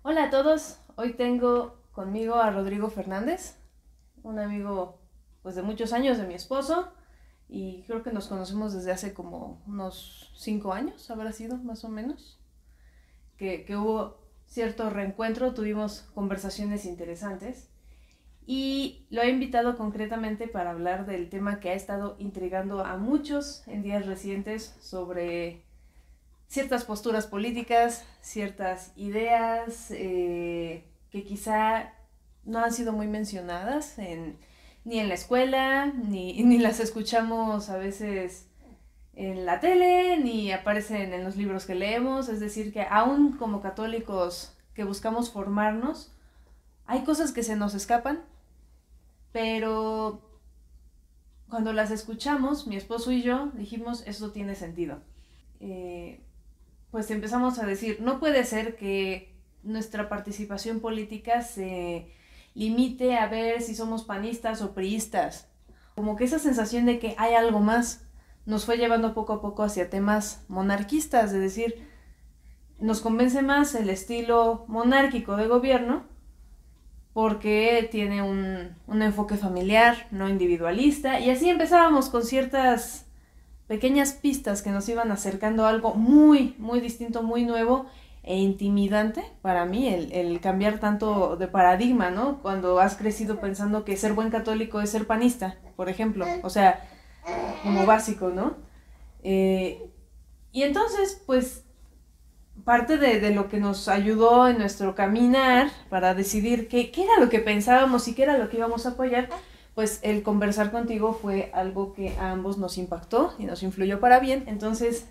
Hola a todos, hoy tengo conmigo a Rodrigo Fernández, un amigo pues de muchos años de mi esposo y creo que nos conocemos desde hace como unos 5 años, habrá sido más o menos, que hubo cierto reencuentro, tuvimos conversaciones interesantes y lo he invitado concretamente para hablar del tema que ha estado intrigando a muchos en días recientes sobre ciertas posturas políticas, ciertas ideas que quizá no han sido muy mencionadas ni en la escuela, ni las escuchamos a veces en la tele, ni aparecen en los libros que leemos. Es decir, que aún como católicos que buscamos formarnos, hay cosas que se nos escapan, pero cuando las escuchamos, mi esposo y yo dijimos, esto tiene sentido. Eh, pues empezamos a decir, no puede ser que nuestra participación política se limite a ver si somos panistas o priistas. Como que esa sensación de que hay algo más nos fue llevando poco a poco hacia temas monarquistas, es decir, nos convence más el estilo monárquico de gobierno porque tiene un enfoque familiar, no individualista, y así empezábamos con ciertas pequeñas pistas que nos iban acercando a algo muy, muy distinto, muy nuevo e intimidante para mí, el cambiar tanto de paradigma, ¿no? Cuando has crecido pensando que ser buen católico es ser panista, por ejemplo, o sea, como básico, ¿no? Y entonces, pues, parte de lo que nos ayudó en nuestro caminar para decidir qué era lo que pensábamos y qué era lo que íbamos a apoyar, pues el conversar contigo fue algo que a ambos nos impactó y nos influyó para bien. Entonces,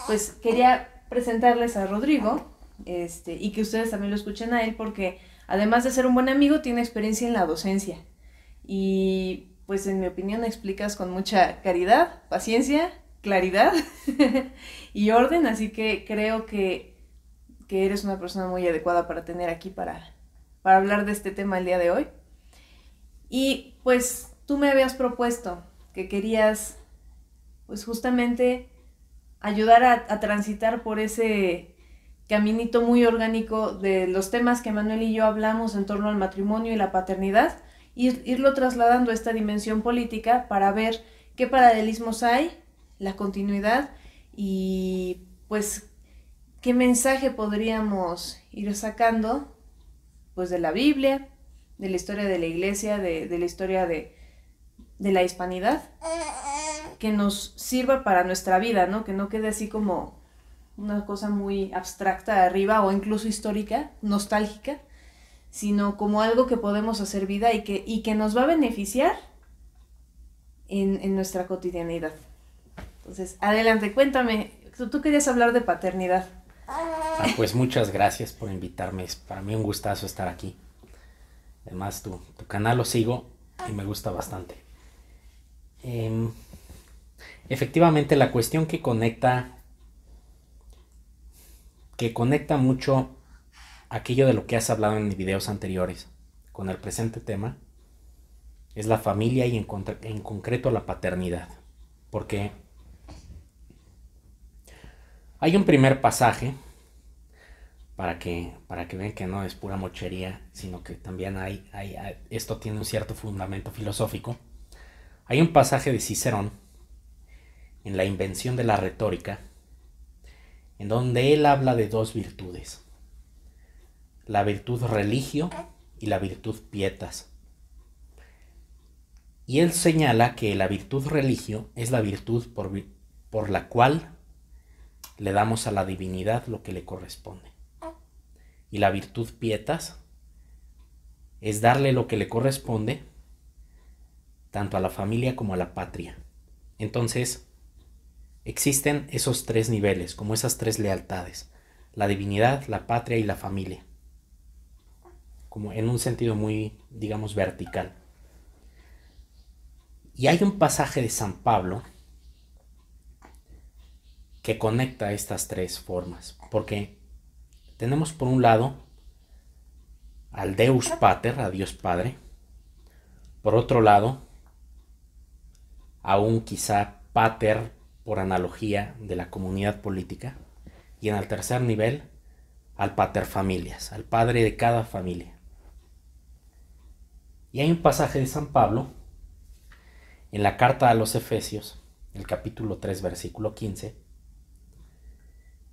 pues quería presentarles a Rodrigo, y que ustedes también lo escuchen a él, porque además de ser un buen amigo, tiene experiencia en la docencia. Y pues en mi opinión explicas con mucha caridad, paciencia, claridad y orden, así que creo que eres una persona muy adecuada para tener aquí para hablar de este tema el día de hoy. Y pues tú me habías propuesto que querías pues justamente ayudar a transitar por ese caminito muy orgánico de los temas que Manuel y yo hablamos en torno al matrimonio y la paternidad, irlo trasladando a esta dimensión política para ver qué paralelismos hay, la continuidad y pues qué mensaje podríamos ir sacando pues de la Biblia, de la historia de la iglesia, de la historia de la hispanidad, que nos sirva para nuestra vida, ¿no? Que no quede así como una cosa muy abstracta arriba o incluso histórica, nostálgica, sino como algo que podemos hacer vida y que nos va a beneficiar en nuestra cotidianidad. Entonces, adelante, cuéntame, tú querías hablar de paternidad. Pues muchas gracias por invitarme. Es para mí un gustazo estar aquí. Además, tu canal lo sigo y me gusta bastante. Em, Efectivamente, la cuestión que conecta mucho aquello de lo que has hablado en videos anteriores con el presente tema es la familia y en concreto la paternidad. Porque hay un primer pasaje para que vean que no es pura mochería, sino que también esto tiene un cierto fundamento filosófico. Hay un pasaje de Cicerón en la invención de la retórica, en donde él habla de dos virtudes, la virtud religio y la virtud pietas. Y él señala que la virtud religio es la virtud por la cual le damos a la divinidad lo que le corresponde. Y la virtud pietas es darle lo que le corresponde tanto a la familia como a la patria. Entonces, existen esos tres niveles, como esas tres lealtades: la divinidad, la patria y la familia, como en un sentido muy, digamos, vertical. Y hay un pasaje de San Pablo que conecta estas tres formas, porque tenemos por un lado al Deus Pater, a Dios Padre; por otro lado, a un quizá Pater por analogía de la comunidad política; y en el tercer nivel, al paterfamilias, al padre de cada familia. Y hay un pasaje de San Pablo en la carta a los Efesios, el capítulo 3, versículo 15.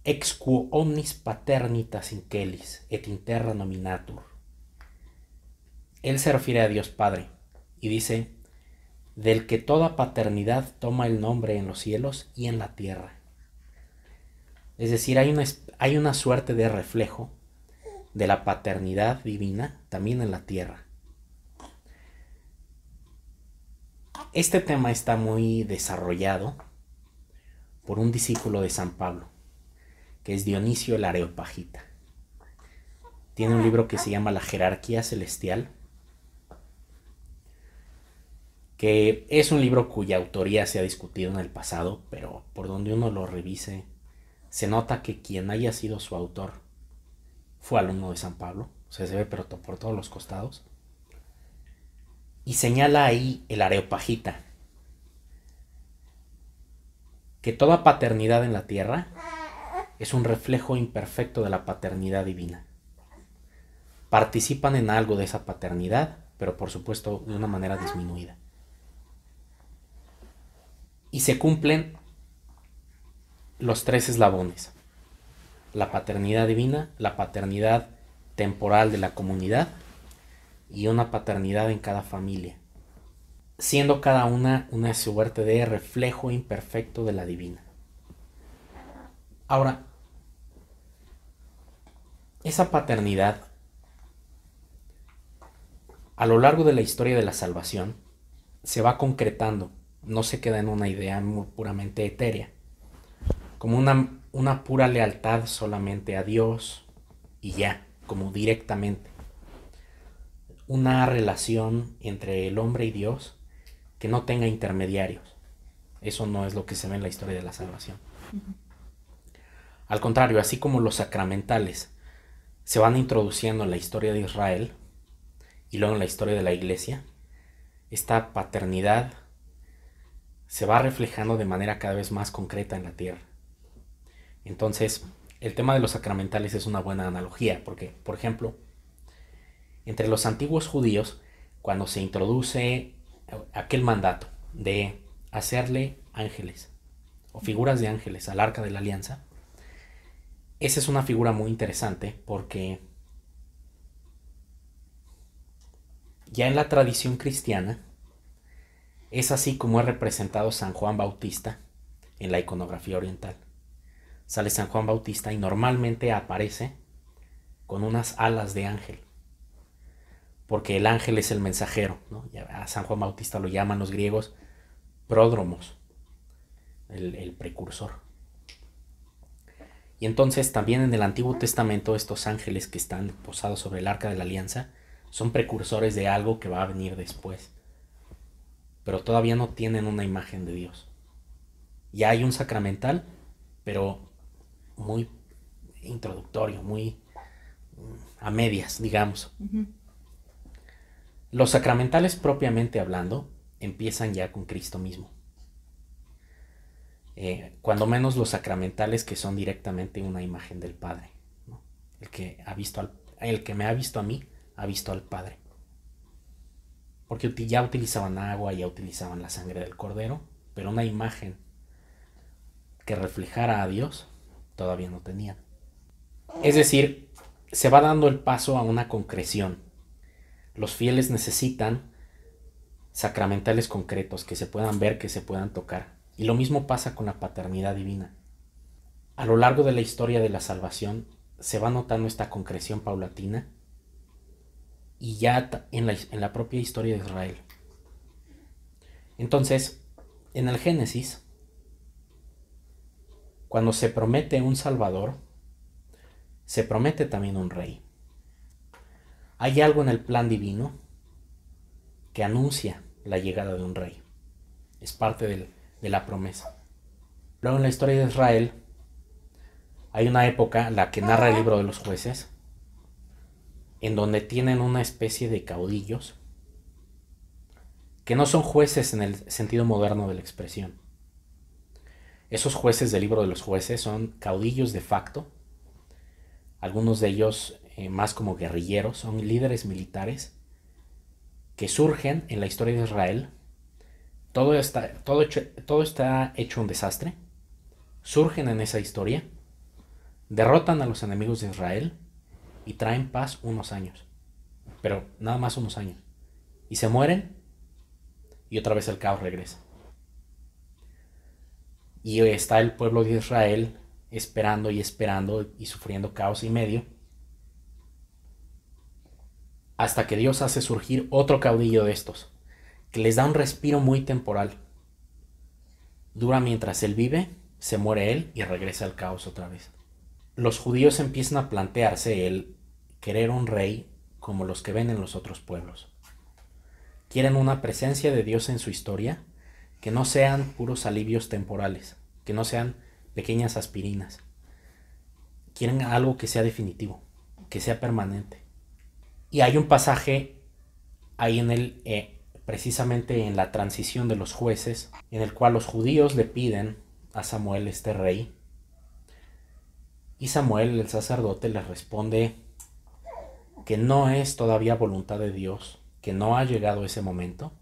Ex quo omnis paternitas incelis et in terra nominatur. Él se refiere a Dios Padre y dice, del que toda paternidad toma el nombre en los cielos y en la tierra. Es decir, hay una suerte de reflejo de la paternidad divina también en la tierra. Este tema está muy desarrollado por un discípulo de San Pablo, que es Dionisio el Areopagita. Tiene un libro que se llama La Jerarquía Celestial, que es un libro cuya autoría se ha discutido en el pasado, pero por donde uno lo revise, se nota que quien haya sido su autor fue alumno de San Pablo, o sea, se ve pero por todos los costados. Y señala ahí el Areopagita que toda paternidad en la tierra es un reflejo imperfecto de la paternidad divina. Participan en algo de esa paternidad, pero por supuesto de una manera disminuida. Y se cumplen los tres eslabones: la paternidad divina, la paternidad temporal de la comunidad y una paternidad en cada familia, siendo cada una suerte de reflejo imperfecto de la divina. Ahora, esa paternidad, a lo largo de la historia de la salvación, se va concretando, no se queda en una idea muy puramente etérea, como una pura lealtad solamente a Dios y ya, como directamente. Una relación entre el hombre y Dios que no tenga intermediarios. Eso no es lo que se ve en la historia de la salvación. Al contrario, así como los sacramentales se van introduciendo en la historia de Israel y luego en la historia de la Iglesia, esta paternidad se va reflejando de manera cada vez más concreta en la tierra. Entonces, el tema de los sacramentales es una buena analogía, porque, por ejemplo, entre los antiguos judíos, cuando se introduce aquel mandato de hacerle ángeles o figuras de ángeles al arca de la alianza, esa es una figura muy interesante porque ya en la tradición cristiana es así como es representado San Juan Bautista en la iconografía oriental. Sale San Juan Bautista y normalmente aparece con unas alas de ángel, porque el ángel es el mensajero, ¿no? A San Juan Bautista lo llaman los griegos pródromos, el precursor. Y entonces también en el Antiguo Testamento estos ángeles que están posados sobre el arca de la alianza son precursores de algo que va a venir después, pero todavía no tienen una imagen de Dios. Ya hay un sacramental, pero muy introductorio, muy a medias, digamos. Los sacramentales propiamente hablando empiezan ya con Cristo mismo. Cuando menos los sacramentales que son directamente una imagen del Padre, ¿no? El que me ha visto a mí, ha visto al Padre. Porque ya utilizaban agua, ya utilizaban la sangre del Cordero, pero una imagen que reflejara a Dios todavía no tenían. Es decir, se va dando el paso a una concreción. Los fieles necesitan sacramentales concretos que se puedan ver, que se puedan tocar. Y lo mismo pasa con la paternidad divina. A lo largo de la historia de la salvación se va notando esta concreción paulatina y ya en la propia historia de Israel. Entonces, en el Génesis, cuando se promete un Salvador, se promete también un Rey. Hay algo en el plan divino que anuncia la llegada de un Rey. Es parte de la promesa. Luego en la historia de Israel hay una época, la que narra el libro de los jueces, en donde tienen una especie de caudillos que no son jueces en el sentido moderno de la expresión. Esos jueces del libro de los jueces son caudillos de facto, algunos de ellos más como guerrilleros, son líderes militares que surgen en la historia de Israel. Todo está hecho un desastre. Surgen en esa historia, derrotan a los enemigos de Israel y traen paz unos años, pero nada más unos años, y se mueren y otra vez el caos regresa. Y está el pueblo de Israel esperando y esperando y sufriendo caos y medio, hasta que Dios hace surgir otro caudillo de estos, que les da un respiro muy temporal. Dura mientras él vive, se muere él y regresa al caos otra vez. Los judíos empiezan a plantearse el querer un rey como los que ven en los otros pueblos. Quieren una presencia de Dios en su historia, que no sean puros alivios temporales, que no sean pequeñas aspirinas. Quieren algo que sea definitivo, que sea permanente. Y hay un pasaje ahí precisamente en la transición de los jueces, en el cual los judíos le piden a Samuel, este rey, y Samuel, el sacerdote, les responde que no es todavía voluntad de Dios, que no ha llegado ese momento.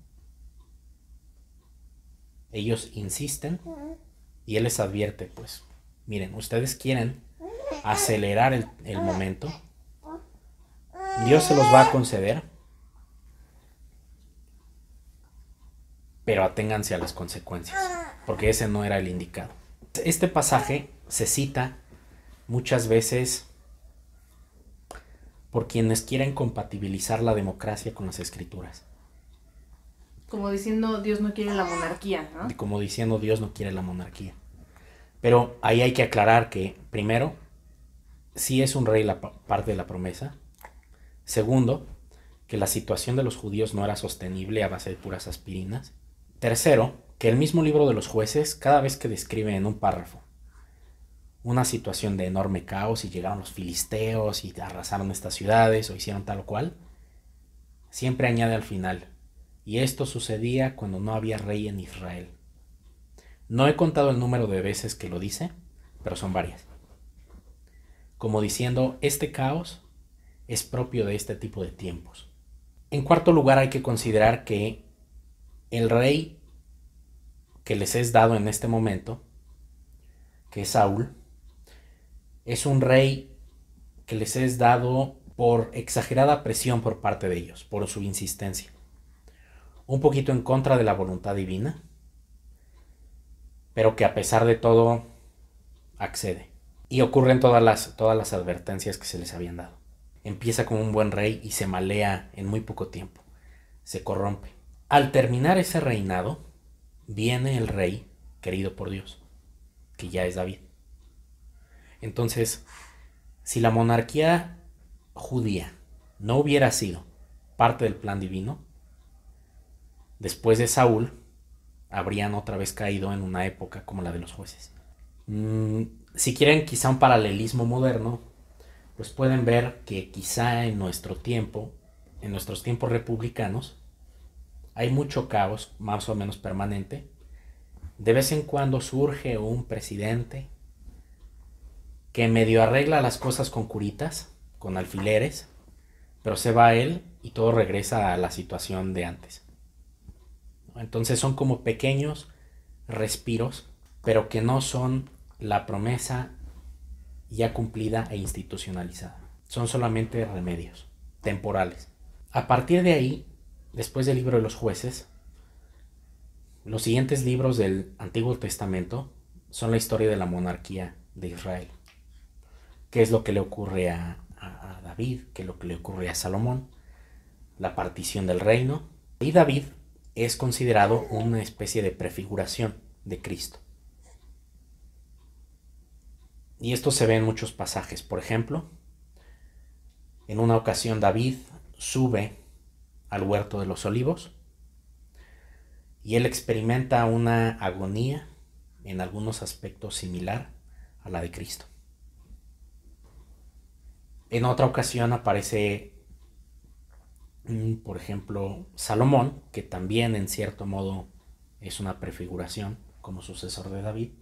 Ellos insisten y él les advierte, pues, miren, ustedes quieren acelerar el momento, Dios se los va a conceder, pero aténganse a las consecuencias, porque ese no era el indicado. Este pasaje se cita muchas veces por quienes quieren compatibilizar la democracia con las escrituras. Como diciendo, Dios no quiere la monarquía, ¿no? Como diciendo, Dios no quiere la monarquía. Pero ahí hay que aclarar que, primero, sí es un rey parte de la promesa. Segundo, que la situación de los judíos no era sostenible a base de puras aspirinas. Tercero, que el mismo libro de los jueces, cada vez que describe en un párrafo una situación de enorme caos y llegaron los filisteos y arrasaron estas ciudades o hicieron tal o cual, siempre añade al final, y esto sucedía cuando no había rey en Israel. No he contado el número de veces que lo dice, pero son varias. Como diciendo, este caos es propio de este tipo de tiempos. En cuarto lugar, hay que considerar que el rey que les es dado en este momento, que es Saúl, es un rey que les es dado por exagerada presión por parte de ellos, por su insistencia. Un poquito en contra de la voluntad divina, pero que a pesar de todo accede. Y ocurren todas las advertencias que se les habían dado. Empieza como un buen rey y se malea en muy poco tiempo. Se corrompe. Al terminar ese reinado, viene el rey querido por Dios, que ya es David. Entonces, si la monarquía judía no hubiera sido parte del plan divino, después de Saúl, habrían otra vez caído en una época como la de los jueces. Si quieren quizá un paralelismo moderno, pues pueden ver que quizá en nuestros tiempos republicanos, hay mucho caos, más o menos permanente. De vez en cuando surge un presidente que medio arregla las cosas con curitas, con alfileres, pero se va él y todo regresa a la situación de antes. Entonces son como pequeños respiros, pero que no son la promesa ya cumplida e institucionalizada. Son solamente remedios temporales. A partir de ahí, después del libro de los jueces, los siguientes libros del Antiguo Testamento son la historia de la monarquía de Israel. ¿Qué es lo que le ocurre a David? ¿Qué es lo que le ocurre a Salomón? La partición del reino. Y David es considerado una especie de prefiguración de Cristo. Y esto se ve en muchos pasajes. Por ejemplo, en una ocasión David sube al huerto de los olivos y él experimenta una agonía en algunos aspectos similar a la de Cristo. En otra ocasión aparece, por ejemplo, Salomón, que también en cierto modo es una prefiguración como sucesor de David.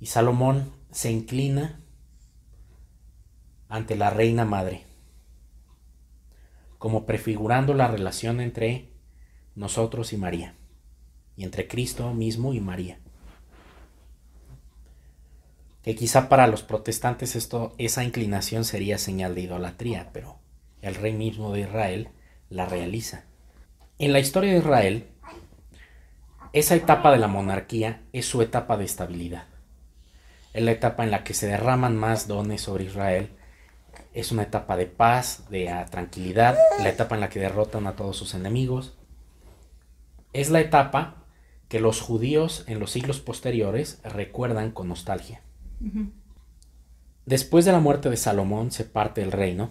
Y Salomón se inclina ante la Reina Madre, como prefigurando la relación entre nosotros y María, y entre Cristo mismo y María. Que quizá para los protestantes esa inclinación sería señal de idolatría, pero el rey mismo de Israel la realiza. En la historia de Israel, esa etapa de la monarquía es su etapa de estabilidad. Es la etapa en la que se derraman más dones sobre Israel. Es una etapa de paz, de tranquilidad, la etapa en la que derrotan a todos sus enemigos. Es la etapa que los judíos en los siglos posteriores recuerdan con nostalgia. Después de la muerte de Salomón se parte el reino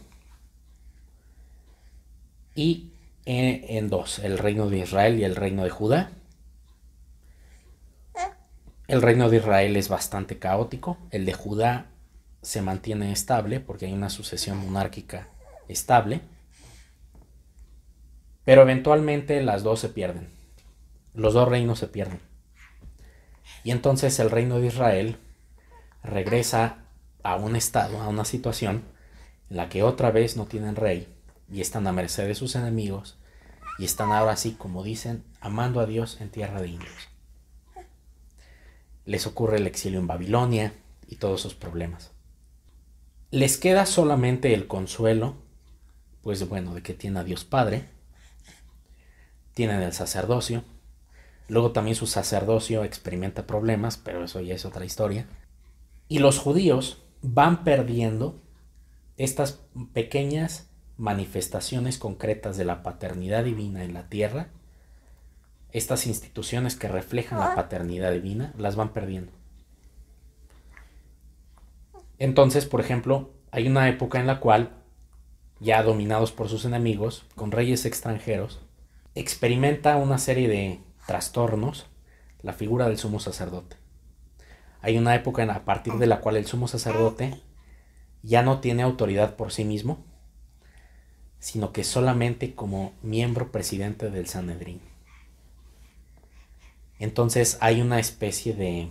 y en dos, el reino de Israel y el reino de Judá. El reino de Israel es bastante caótico, el de Judá se mantiene estable porque hay una sucesión monárquica estable, pero eventualmente las dos se pierden, los dos reinos se pierden. Y entonces el reino de Israel regresa a un estado, a una situación en la que otra vez no tienen rey y están a merced de sus enemigos y están ahora sí, como dicen, amando a Dios en tierra de indios. Les ocurre el exilio en Babilonia y todos sus problemas. Les queda solamente el consuelo, pues bueno, de que tienen a Dios Padre, tienen el sacerdocio, luego también su sacerdocio experimenta problemas, pero eso ya es otra historia. Y los judíos van perdiendo estas pequeñas manifestaciones concretas de la paternidad divina en la tierra, estas instituciones que reflejan la paternidad divina, las van perdiendo. Entonces, por ejemplo, hay una época en la cual, ya dominados por sus enemigos, con reyes extranjeros, experimenta una serie de trastornos la figura del sumo sacerdote. Hay una época a partir de la cual el sumo sacerdote ya no tiene autoridad por sí mismo, sino que solamente como miembro presidente del Sanedrín. Entonces hay una especie de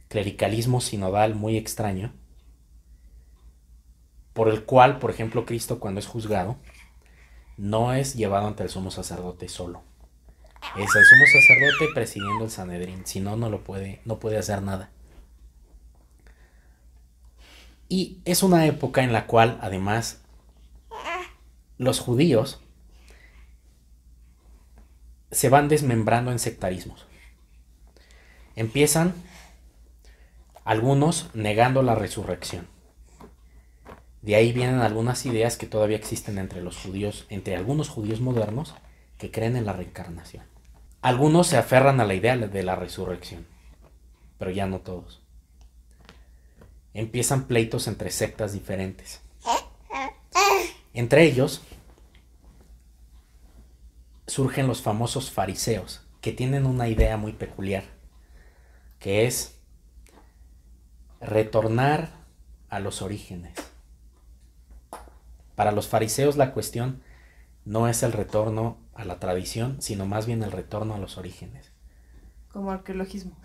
clericalismo sinodal muy extraño, por el cual, por ejemplo, Cristo cuando es juzgado, no es llevado ante el sumo sacerdote solo. Es el sumo sacerdote presidiendo el Sanedrín, si no, no puede hacer nada. Y es una época en la cual, además, los judíos se van desmembrando en sectarismos. Empiezan algunos negando la resurrección. De ahí vienen algunas ideas que todavía existen entre los judíos, entre algunos judíos modernos que creen en la reencarnación. Algunos se aferran a la idea de la resurrección, pero ya no todos. Empiezan pleitos entre sectas diferentes. Entre ellos surgen los famosos fariseos, que tienen una idea muy peculiar, que es retornar a los orígenes. Para los fariseos la cuestión no es el retorno a la tradición, sino más bien el retorno a los orígenes. Como arqueologismo.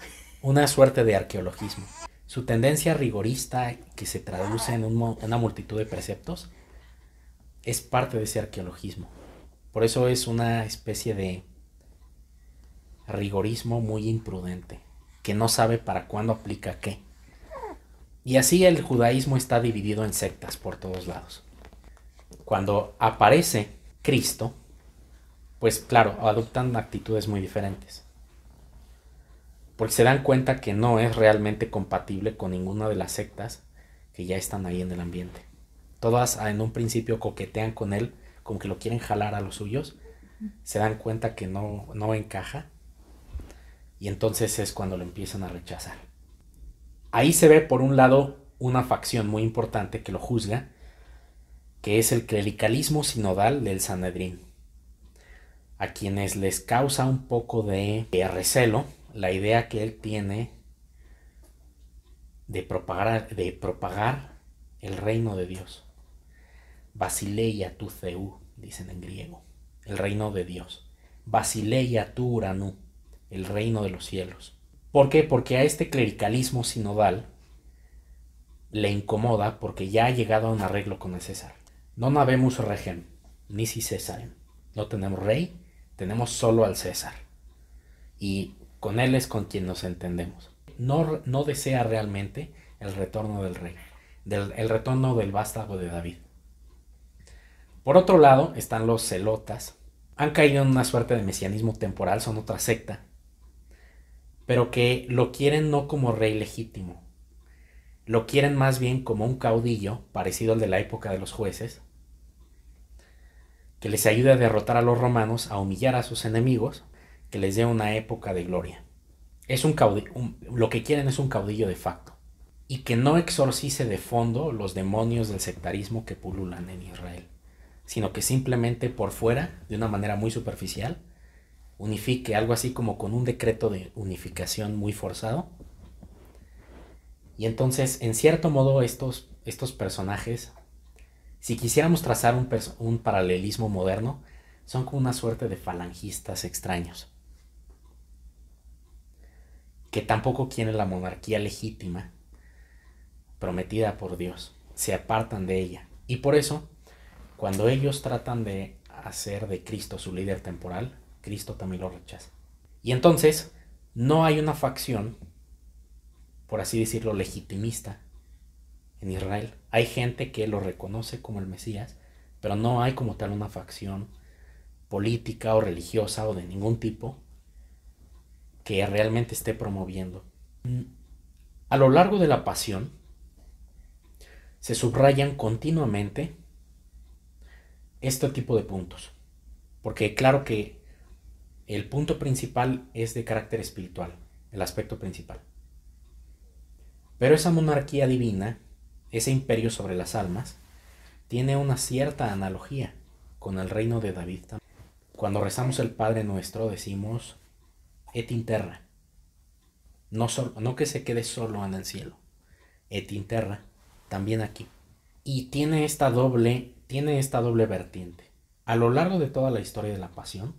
Una suerte de arqueologismo. Su tendencia rigorista, que se traduce en una multitud de preceptos, es parte de ese arqueologismo. Por eso es una especie de rigorismo muy imprudente, que no sabe para cuándo aplica qué. Y así el judaísmo está dividido en sectas por todos lados. Cuando aparece Cristo, pues claro, adoptan actitudes muy diferentes. Porque se dan cuenta que no es realmente compatible con ninguna de las sectas que ya están ahí en el ambiente. Todas en un principio coquetean con él, como que lo quieren jalar a los suyos. Se dan cuenta que no encaja. Y entonces es cuando lo empiezan a rechazar. Ahí se ve por un lado una facción muy importante que lo juzga, que es el clericalismo sinodal del Sanedrín, a quienes les causa un poco de recelo la idea que él tiene de propagar el reino de Dios. Basileia tu Theou, dicen en griego, el reino de Dios. Basileia tu Uranu, el reino de los cielos. ¿Por qué? Porque a este clericalismo sinodal le incomoda porque ya ha llegado a un arreglo con el César. Non habemus regem, nisi Césarem. No tenemos rey, tenemos solo al César. Y con él es con quien nos entendemos. No desea realmente el retorno del rey, el retorno del vástago de David. Por otro lado están los celotas. Han caído en una suerte de mesianismo temporal, son otra secta, pero que lo quieren no como rey legítimo, lo quieren más bien como un caudillo parecido al de la época de los jueces, que les ayude a derrotar a los romanos, a humillar a sus enemigos, que les dé una época de gloria. Lo que quieren es un caudillo de facto, y que no exorcice de fondo los demonios del sectarismo que pululan en Israel, sino que simplemente por fuera, de una manera muy superficial, unifique, algo así como con un decreto de unificación muy forzado. Y entonces, en cierto modo, estos personajes, si quisiéramos trazar un paralelismo moderno, son como una suerte de falangistas extraños, que tampoco quieren la monarquía legítima, prometida por Dios, se apartan de ella. Y por eso, cuando ellos tratan de hacer de Cristo su líder temporal, Cristo también lo rechaza. Y entonces, no hay una facción, por así decirlo, legitimista en Israel. Hay gente que lo reconoce como el Mesías, pero no hay como tal una facción política o religiosa o de ningún tipo que realmente esté promoviendo. A lo largo de la pasión se subrayan continuamente este tipo de puntos, porque claro que el punto principal es de carácter espiritual, el aspecto principal. Pero esa monarquía divina, ese imperio sobre las almas, tiene una cierta analogía con el reino de David. Cuando rezamos el Padre Nuestro decimos et in terra, no que se quede solo en el cielo, et in terra, también aquí. Y tiene esta doble vertiente. A lo largo de toda la historia de la pasión,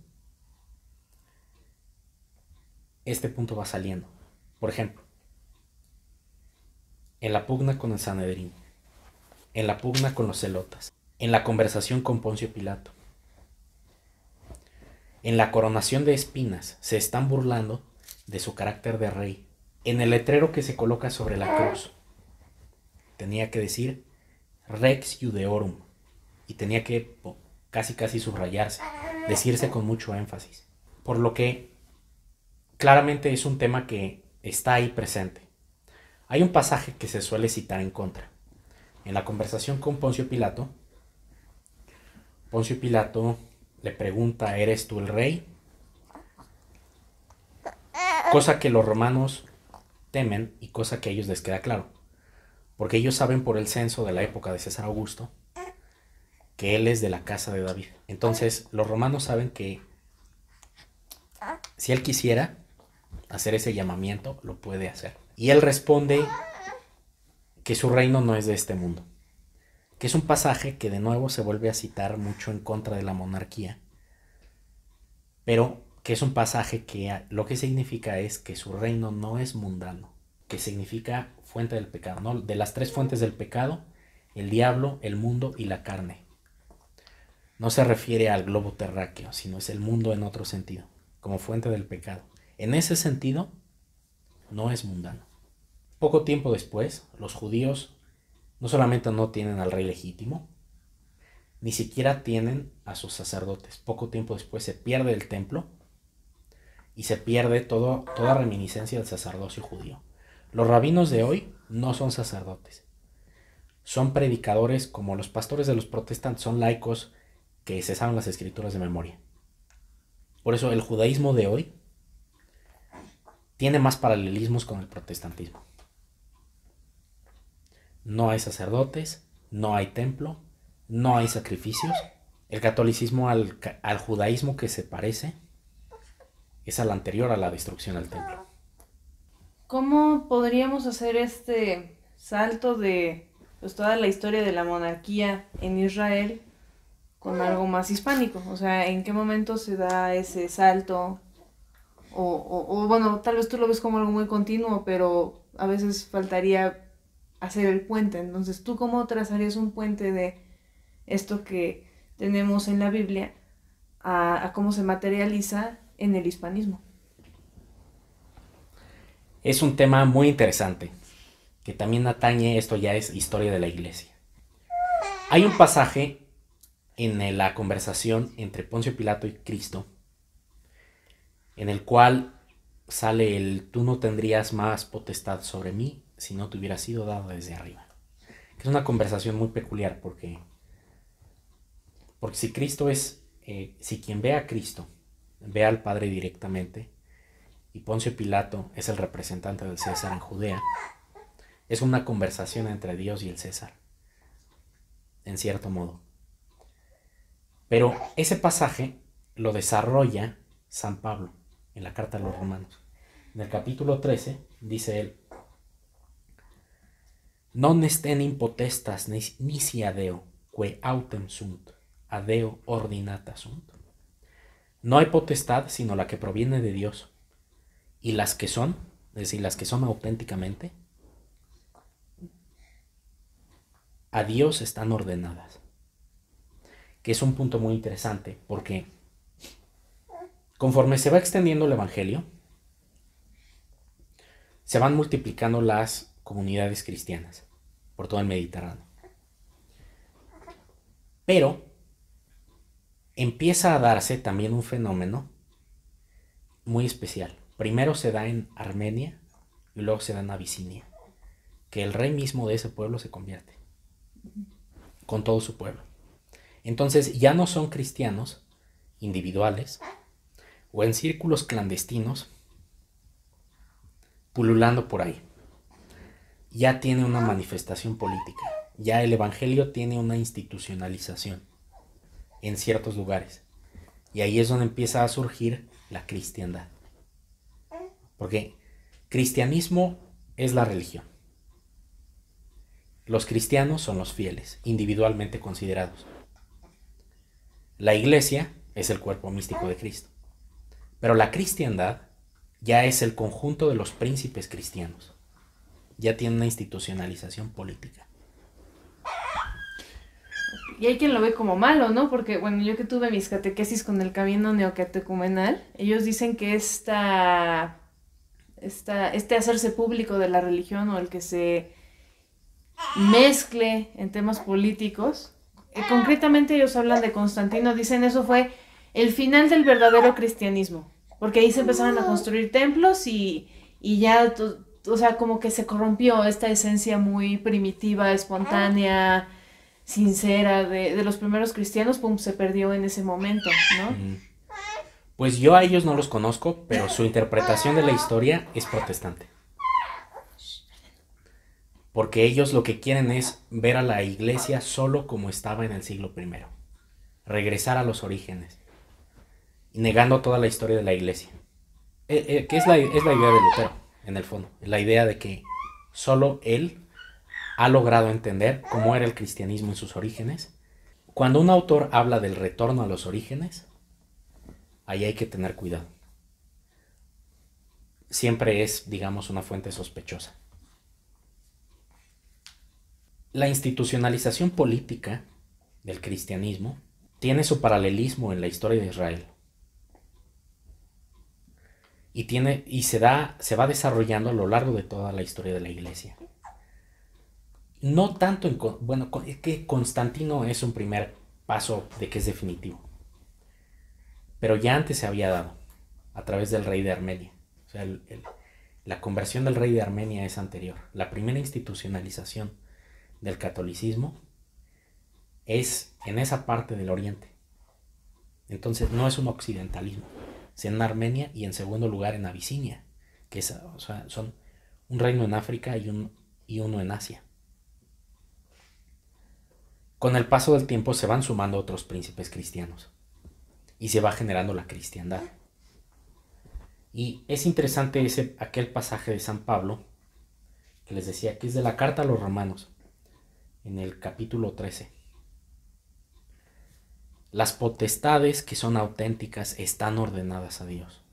este punto va saliendo. Por ejemplo, en la pugna con el Sanedrín, en la pugna con los celotas, en la conversación con Poncio Pilato, en la coronación de espinas, se están burlando de su carácter de rey. En el letrero que se coloca sobre la cruz, tenía que decir Rex Judeorum, y tenía que casi subrayarse, decirse con mucho énfasis. Por lo que claramente es un tema que está ahí presente. Hay un pasaje que se suele citar en contra. En la conversación con Poncio Pilato le pregunta, ¿eres tú el rey? Cosa que los romanos temen y cosa que a ellos les queda claro, porque ellos saben por el censo de la época de César Augusto que él es de la casa de David. Entonces los romanos saben que si él quisiera hacer ese llamamiento, lo puede hacer. Y él responde que su reino no es de este mundo, que es un pasaje que de nuevo se vuelve a citar mucho en contra de la monarquía, pero que es un pasaje que lo que significa es que su reino no es mundano, que significa fuente del pecado, ¿no? De las tres fuentes del pecado, el diablo, el mundo y la carne. No se refiere al globo terráqueo, sino es el mundo en otro sentido, como fuente del pecado. En ese sentido, no es mundano. Poco tiempo después, los judíos no solamente no tienen al rey legítimo, ni siquiera tienen a sus sacerdotes. Poco tiempo después se pierde el templo y se pierde toda reminiscencia del sacerdocio judío. Los rabinos de hoy no son sacerdotes. Son predicadores como los pastores de los protestantes, son laicos que se saben las escrituras de memoria. Por eso el judaísmo de hoy tiene más paralelismos con el protestantismo. No hay sacerdotes, no hay templo, no hay sacrificios. El catolicismo al judaísmo que se parece es al anterior a la destrucción del templo. ¿Cómo podríamos hacer este salto de toda la historia de la monarquía en Israel con algo más hispánico? O sea, ¿en qué momento se da ese salto? O bueno, tal vez tú lo ves como algo muy continuo, pero a veces faltaría hacer el puente. Entonces, ¿tú cómo trazarías un puente de esto que tenemos en la Biblia a cómo se materializa en el hispanismo? Es un tema muy interesante, que también atañe, esto ya es historia de la iglesia. Hay un pasaje en la conversación entre Poncio Pilato y Cristo, en el cual sale el tú no tendrías más potestad sobre mí si no te hubiera sido dado desde arriba. Que es una conversación muy peculiar porque si Cristo es, si quien ve a Cristo ve al Padre directamente y Poncio Pilato es el representante del César en Judea, es una conversación entre Dios y el César, en cierto modo. Pero ese pasaje lo desarrolla San Pablo en la carta a los Romanos. En el capítulo 13 dice él: non estenim potestas nisi adeo, que autem sunt, adeo ordinata sunt. No hay potestad sino la que proviene de Dios, y las que son, es decir, las que son auténticamente, a Dios están ordenadas. Que es un punto muy interesante porque conforme se va extendiendo el Evangelio, se van multiplicando las comunidades cristianas por todo el Mediterráneo. Pero empieza a darse también un fenómeno muy especial. Primero se da en Armenia y luego se da en Abisinia, que el rey mismo de ese pueblo se convierte con todo su pueblo. Entonces ya no son cristianos individuales o en círculos clandestinos pululando por ahí. Ya tiene una manifestación política. Ya el evangelio tiene una institucionalización en ciertos lugares. Y ahí es donde empieza a surgir la cristiandad. Porque cristianismo es la religión. Los cristianos son los fieles, individualmente considerados. La iglesia es el cuerpo místico de Cristo. Pero la cristiandad ya es el conjunto de los príncipes cristianos. Ya tiene una institucionalización política. Y hay quien lo ve como malo, ¿no? Porque, bueno, yo que tuve mis catequesis con el Camino Neocatecumenal, ellos dicen que este hacerse público de la religión o el que se mezcle en temas políticos, concretamente ellos hablan de Constantino, dicen eso fue el final del verdadero cristianismo, porque ahí se empezaron a construir templos y ya, o sea, como que se corrompió esta esencia muy primitiva, espontánea, sincera de los primeros cristianos, pum, se perdió en ese momento, ¿no? Pues yo a ellos no los conozco, pero su interpretación de la historia es protestante. Porque ellos lo que quieren es ver a la iglesia solo como estaba en el siglo I. Regresar a los orígenes. Negando toda la historia de la iglesia. Que es la idea de Lutero, en el fondo. La idea de que solo él ha logrado entender cómo era el cristianismo en sus orígenes. Cuando un autor habla del retorno a los orígenes, ahí hay que tener cuidado. Siempre es, digamos, una fuente sospechosa. La institucionalización política del cristianismo tiene su paralelismo en la historia de Israel. Y se va desarrollando a lo largo de toda la historia de la iglesia. No tanto es que Constantino es un primer paso de que es definitivo. Pero ya antes se había dado a través del rey de Armenia. O sea, la conversión del rey de Armenia es anterior. La primera institucionalización del catolicismo es en esa parte del oriente. Entonces no es un occidentalismo, es en Armenia y en segundo lugar en Abisinia, que son un reino en África y uno en Asia. Con el paso del tiempo se van sumando otros príncipes cristianos y se va generando la cristiandad. Y es interesante aquel pasaje de San Pablo que les decía, que es de la carta a los Romanos, en el capítulo 13. Las potestades que son auténticas están ordenadas a Dios.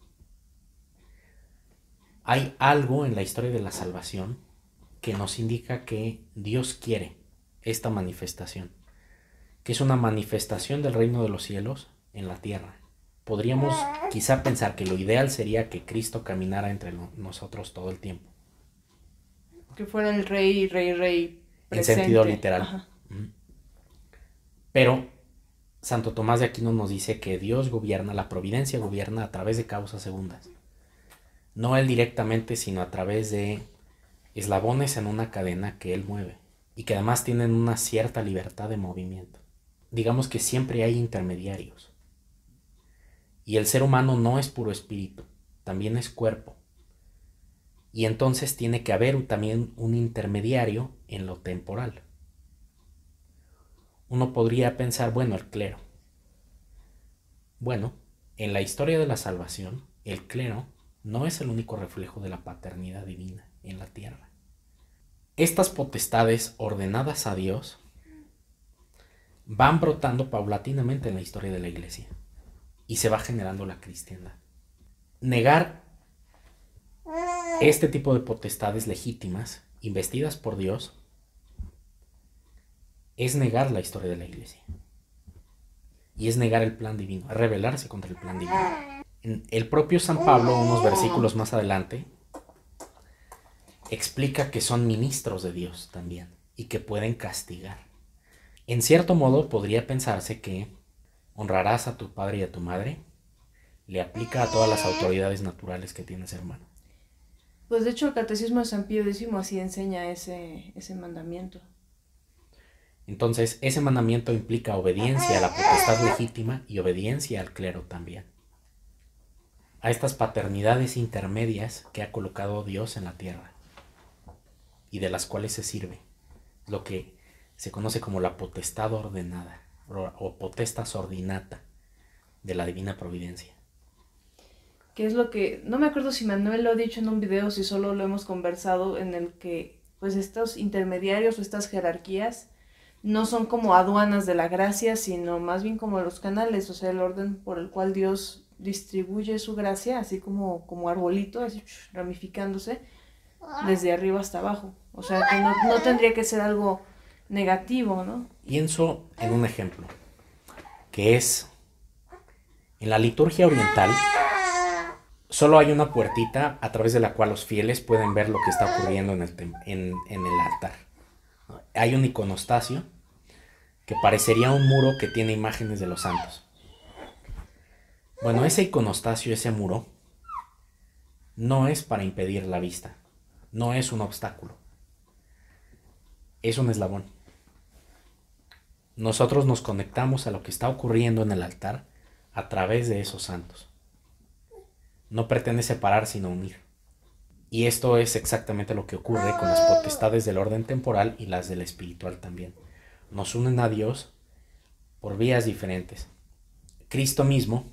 Hay algo en la historia de la salvación que nos indica que Dios quiere esta manifestación, que es una manifestación del reino de los cielos en la tierra. Podríamos quizá pensar que lo ideal sería que Cristo caminara entre nosotros todo el tiempo. Que fuera el rey presente. En sentido literal. Ajá. Pero Santo Tomás de Aquino nos dice que Dios gobierna, la providencia gobierna a través de causas segundas. No Él directamente, sino a través de eslabones en una cadena que Él mueve y que además tienen una cierta libertad de movimiento. Digamos que siempre hay intermediarios. Y el ser humano no es puro espíritu, también es cuerpo. Y entonces tiene que haber también un intermediario en lo temporal. Uno podría pensar, bueno, el clero. Bueno, en la historia de la salvación, el clero no es el único reflejo de la paternidad divina en la tierra. Estas potestades ordenadas a Dios van brotando paulatinamente en la historia de la Iglesia y se va generando la cristiandad. Negar este tipo de potestades legítimas, investidas por Dios, es negar la historia de la Iglesia. Y es negar el plan divino, es rebelarse contra el plan divino. El propio San Pablo, unos versículos más adelante, explica que son ministros de Dios también y que pueden castigar. En cierto modo podría pensarse que honrarás a tu padre y a tu madre le aplica a todas las autoridades naturales que tienes, hermano. Pues de hecho el Catecismo de San Pío X así enseña ese mandamiento. Entonces ese mandamiento implica obediencia a la potestad legítima y obediencia al clero también. A estas paternidades intermedias que ha colocado Dios en la tierra y de las cuales se sirve, lo que se conoce como la potestad ordenada o potestas ordinata de la divina providencia. Que es lo que, no me acuerdo si Manuel lo ha dicho en un video, si solo lo hemos conversado, en el que pues estos intermediarios o estas jerarquías no son como aduanas de la gracia, sino más bien como los canales, o sea, el orden por el cual Dios distribuye su gracia, así como arbolito, así ramificándose, desde arriba hasta abajo. O sea, que no tendría que ser algo negativo, ¿no? Pienso en un ejemplo, que es, en la liturgia oriental, solo hay una puertita a través de la cual los fieles pueden ver lo que está ocurriendo en el altar. Hay un iconostasio que parecería un muro que tiene imágenes de los santos. Bueno, ese iconostasio, ese muro, no es para impedir la vista, no es un obstáculo, es un eslabón. Nosotros nos conectamos a lo que está ocurriendo en el altar a través de esos santos. No pretende separar sino unir. Y esto es exactamente lo que ocurre con las potestades del orden temporal y las del espiritual también. Nos unen a Dios por vías diferentes. Cristo mismo,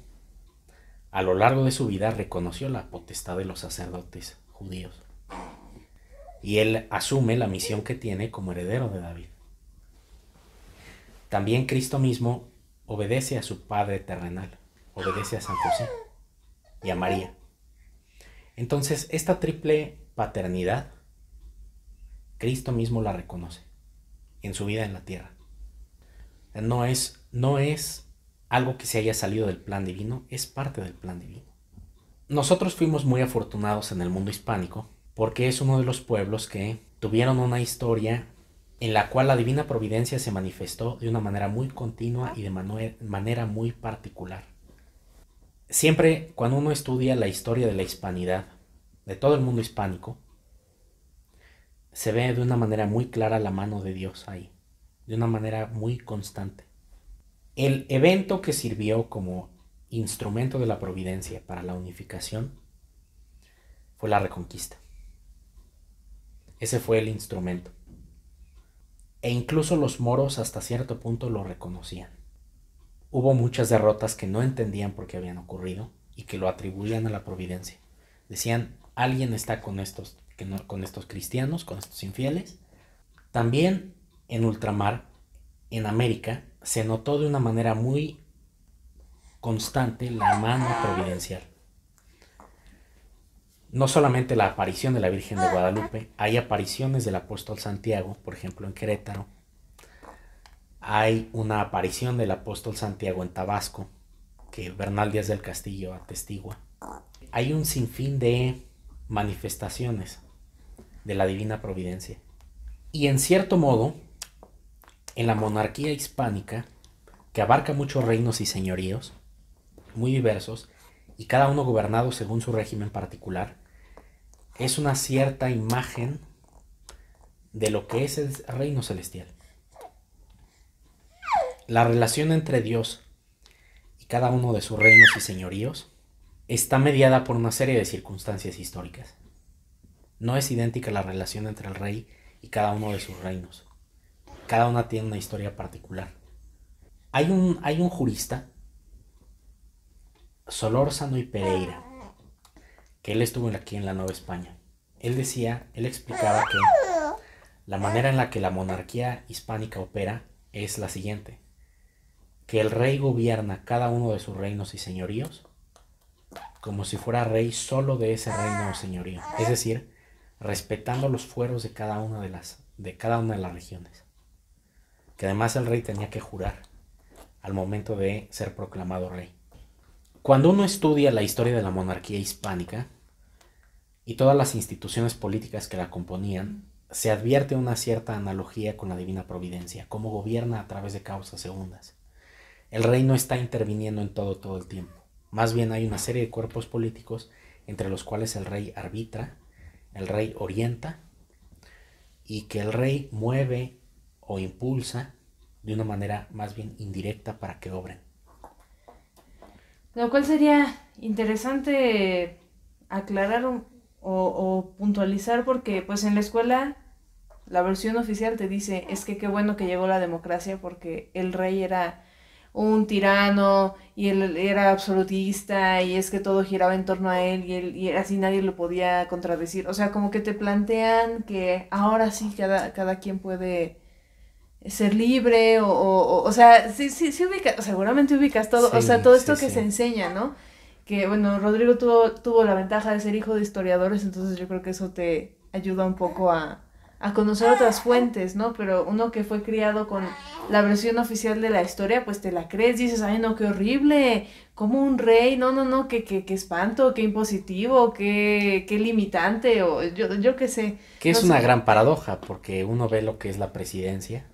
a lo largo de su vida, reconoció la potestad de los sacerdotes judíos. Y él asume la misión que tiene como heredero de David. También Cristo mismo obedece a su Padre terrenal, obedece a San José y a María. Entonces, esta triple paternidad, Cristo mismo la reconoce en su vida en la tierra. No es algo que se haya salido del plan divino, es parte del plan divino. Nosotros fuimos muy afortunados en el mundo hispánico porque es uno de los pueblos que tuvieron una historia en la cual la divina providencia se manifestó de una manera muy continua y de manera muy particular. Siempre cuando uno estudia la historia de la hispanidad, de todo el mundo hispánico, se ve de una manera muy clara la mano de Dios ahí, de una manera muy constante. El evento que sirvió como instrumento de la providencia para la unificación fue la Reconquista. Ese fue el instrumento. E incluso los moros hasta cierto punto lo reconocían. Hubo muchas derrotas que no entendían por qué habían ocurrido y que lo atribuían a la providencia. Decían, alguien está con estos cristianos, con estos infieles. También en ultramar, en América, se notó de una manera muy constante la mano providencial. no solamente la aparición de la Virgen de Guadalupe, hay apariciones del apóstol Santiago, por ejemplo en Querétaro, hay una aparición del apóstol Santiago en Tabasco, que Bernal Díaz del Castillo atestigua. Hay un sinfín de manifestaciones de la divina providencia. Y en cierto modo, en la monarquía hispánica, que abarca muchos reinos y señoríos, muy diversos, y cada uno gobernado según su régimen particular, es una cierta imagen de lo que es el reino celestial. La relación entre Dios y cada uno de sus reinos y señoríos está mediada por una serie de circunstancias históricas. No es idéntica la relación entre el rey y cada uno de sus reinos. Cada una tiene una historia particular. Hay un jurista, Solórzano y Pereira, que él estuvo aquí en la Nueva España. Él explicaba que la manera en la que la monarquía hispánica opera es la siguiente: que el rey gobierna cada uno de sus reinos y señoríos como si fuera rey solo de ese reino o señorío, es decir, respetando los fueros de cada una de las regiones. Que además el rey tenía que jurar al momento de ser proclamado rey. Cuando uno estudia la historia de la monarquía hispánica y todas las instituciones políticas que la componían, se advierte una cierta analogía con la divina providencia, cómo gobierna a través de causas segundas. El rey no está interviniendo en todo el tiempo. Más bien hay una serie de cuerpos políticos entre los cuales el rey arbitra, el rey orienta, y que el rey mueve o impulsa de una manera más bien indirecta para que obren. Lo cual sería interesante aclarar o puntualizar, porque pues en la escuela la versión oficial te dice, es que qué bueno que llegó la democracia porque el rey era un tirano y él era absolutista y es que todo giraba en torno a él y así nadie lo podía contradecir. O sea, como que te plantean que ahora sí cada quien puede ser libre o sea, sí ubicas, seguramente ubicas todo, Sí, o sea, todo esto sí, que sí. se enseña, ¿no? Que bueno, Rodrigo tuvo la ventaja de ser hijo de historiadores, entonces yo creo que eso te ayuda un poco a conocer otras fuentes, ¿no? Pero uno que fue criado con la versión oficial de la historia, pues te la crees, dices, ay no, qué horrible, como un rey, no, qué espanto, qué impositivo, qué limitante, o yo qué sé, Que no es una sé. gran paradoja, porque uno ve lo que es la presidencia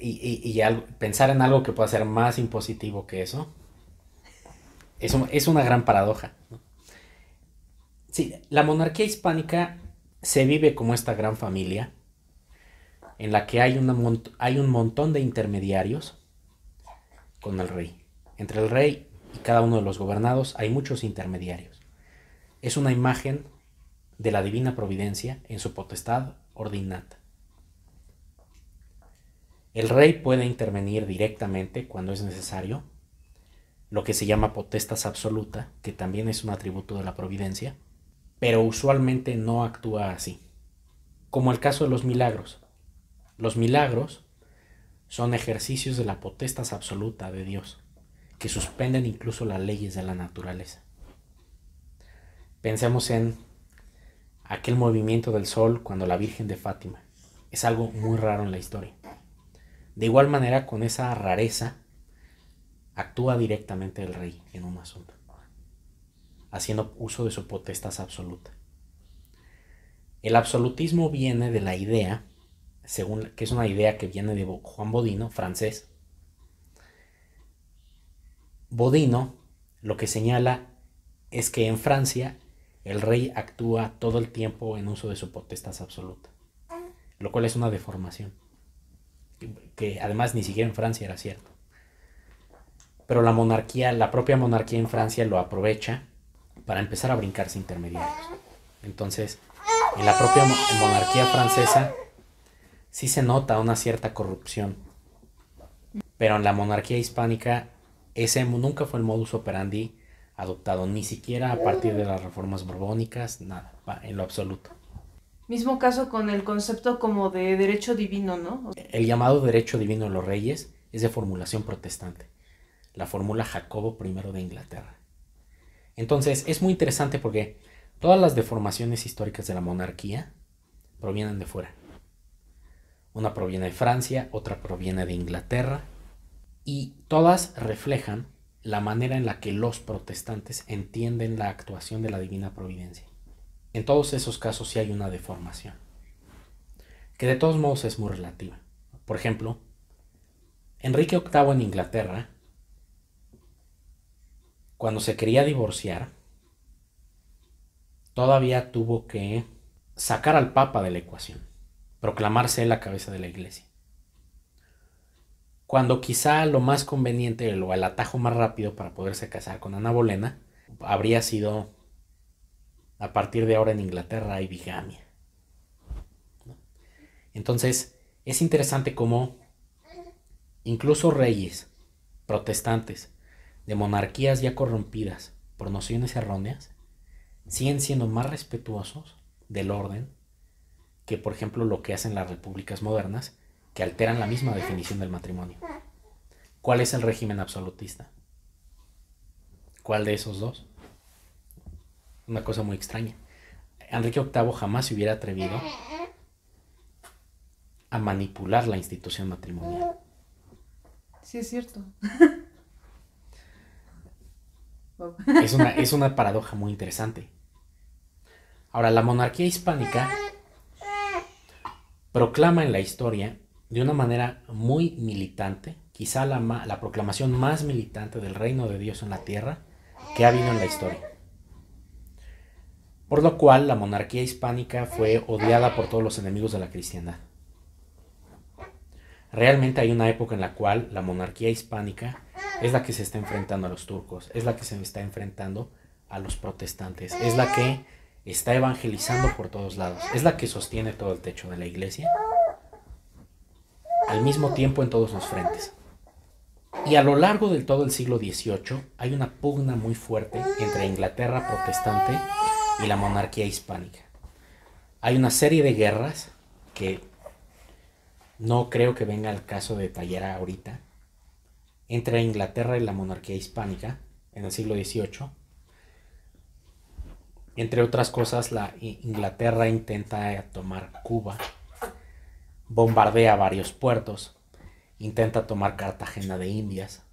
y pensar en algo que pueda ser más impositivo que eso es una gran paradoja, ¿no? Sí, la monarquía hispánica se vive como esta gran familia en la que hay un montón de intermediarios con el rey. Entre el rey y cada uno de los gobernados hay muchos intermediarios. Es una imagen de la divina providencia en su potestad ordinata. El rey puede intervenir directamente cuando es necesario, lo que se llama potestas absoluta, que también es un atributo de la providencia, pero usualmente no actúa así. Como el caso de los milagros. Los milagros son ejercicios de la potestas absoluta de Dios, que suspenden incluso las leyes de la naturaleza. Pensemos en aquel movimiento del sol cuando la Virgen de Fátima. Es algo muy raro en la historia. De igual manera, con esa rareza, actúa directamente el rey en un asunto, haciendo uso de su potestas absoluta. El absolutismo viene de la idea, que es una idea que viene de Juan Bodino, francés. Bodino lo que señala es que en Francia el rey actúa todo el tiempo en uso de su potestas absoluta, lo cual es una deformación, que además ni siquiera en Francia era cierto. Pero la propia monarquía en Francia lo aprovecha para empezar a brincarse intermediarios. Entonces, en la propia monarquía francesa sí se nota una cierta corrupción, pero en la monarquía hispánica ese nunca fue el modus operandi adoptado, ni siquiera a partir de las reformas borbónicas, nada, en lo absoluto. Mismo caso con el concepto como de derecho divino, ¿no? El llamado derecho divino de los reyes es de formulación protestante. La fórmula Jacobo I de Inglaterra. Entonces es muy interesante porque todas las deformaciones históricas de la monarquía provienen de fuera. Una proviene de Francia, otra proviene de Inglaterra, y todas reflejan la manera en la que los protestantes entienden la actuación de la divina providencia. En todos esos casos sí hay una deformación, que de todos modos es muy relativa. Por ejemplo, Enrique VIII en Inglaterra, cuando se quería divorciar, todavía tuvo que sacar al Papa de la ecuación, proclamarse él la cabeza de la iglesia. Cuando quizá lo más conveniente o el atajo más rápido para poderse casar con Ana Bolena habría sido: a partir de ahora en Inglaterra hay bigamia. Entonces es interesante cómo incluso reyes protestantes de monarquías ya corrompidas por nociones erróneas siguen siendo más respetuosos del orden que, por ejemplo, lo que hacen las repúblicas modernas, que alteran la misma definición del matrimonio. ¿Cuál es el régimen absolutista? ¿Cuál de esos dos? Una cosa muy extraña. Enrique VIII jamás se hubiera atrevido a manipular la institución matrimonial. Sí, es cierto. Es una paradoja muy interesante. Ahora, la monarquía hispánica proclama en la historia de una manera muy militante, quizá la proclamación más militante del reino de Dios en la tierra que ha habido en la historia. Por lo cual la monarquía hispánica fue odiada por todos los enemigos de la cristiandad. Realmente hay una época en la cual la monarquía hispánica es la que se está enfrentando a los turcos, es la que se está enfrentando a los protestantes, es la que está evangelizando por todos lados, es la que sostiene todo el techo de la iglesia, al mismo tiempo en todos los frentes. Y a lo largo de todo el siglo XVIII hay una pugna muy fuerte entre Inglaterra protestante y la monarquía hispánica. Hay una serie de guerras que no creo que venga al caso de detallar ahorita, entre Inglaterra y la monarquía hispánica en el siglo XVIII. Entre otras cosas, la Inglaterra intenta tomar Cuba, bombardea varios puertos, intenta tomar Cartagena de Indias.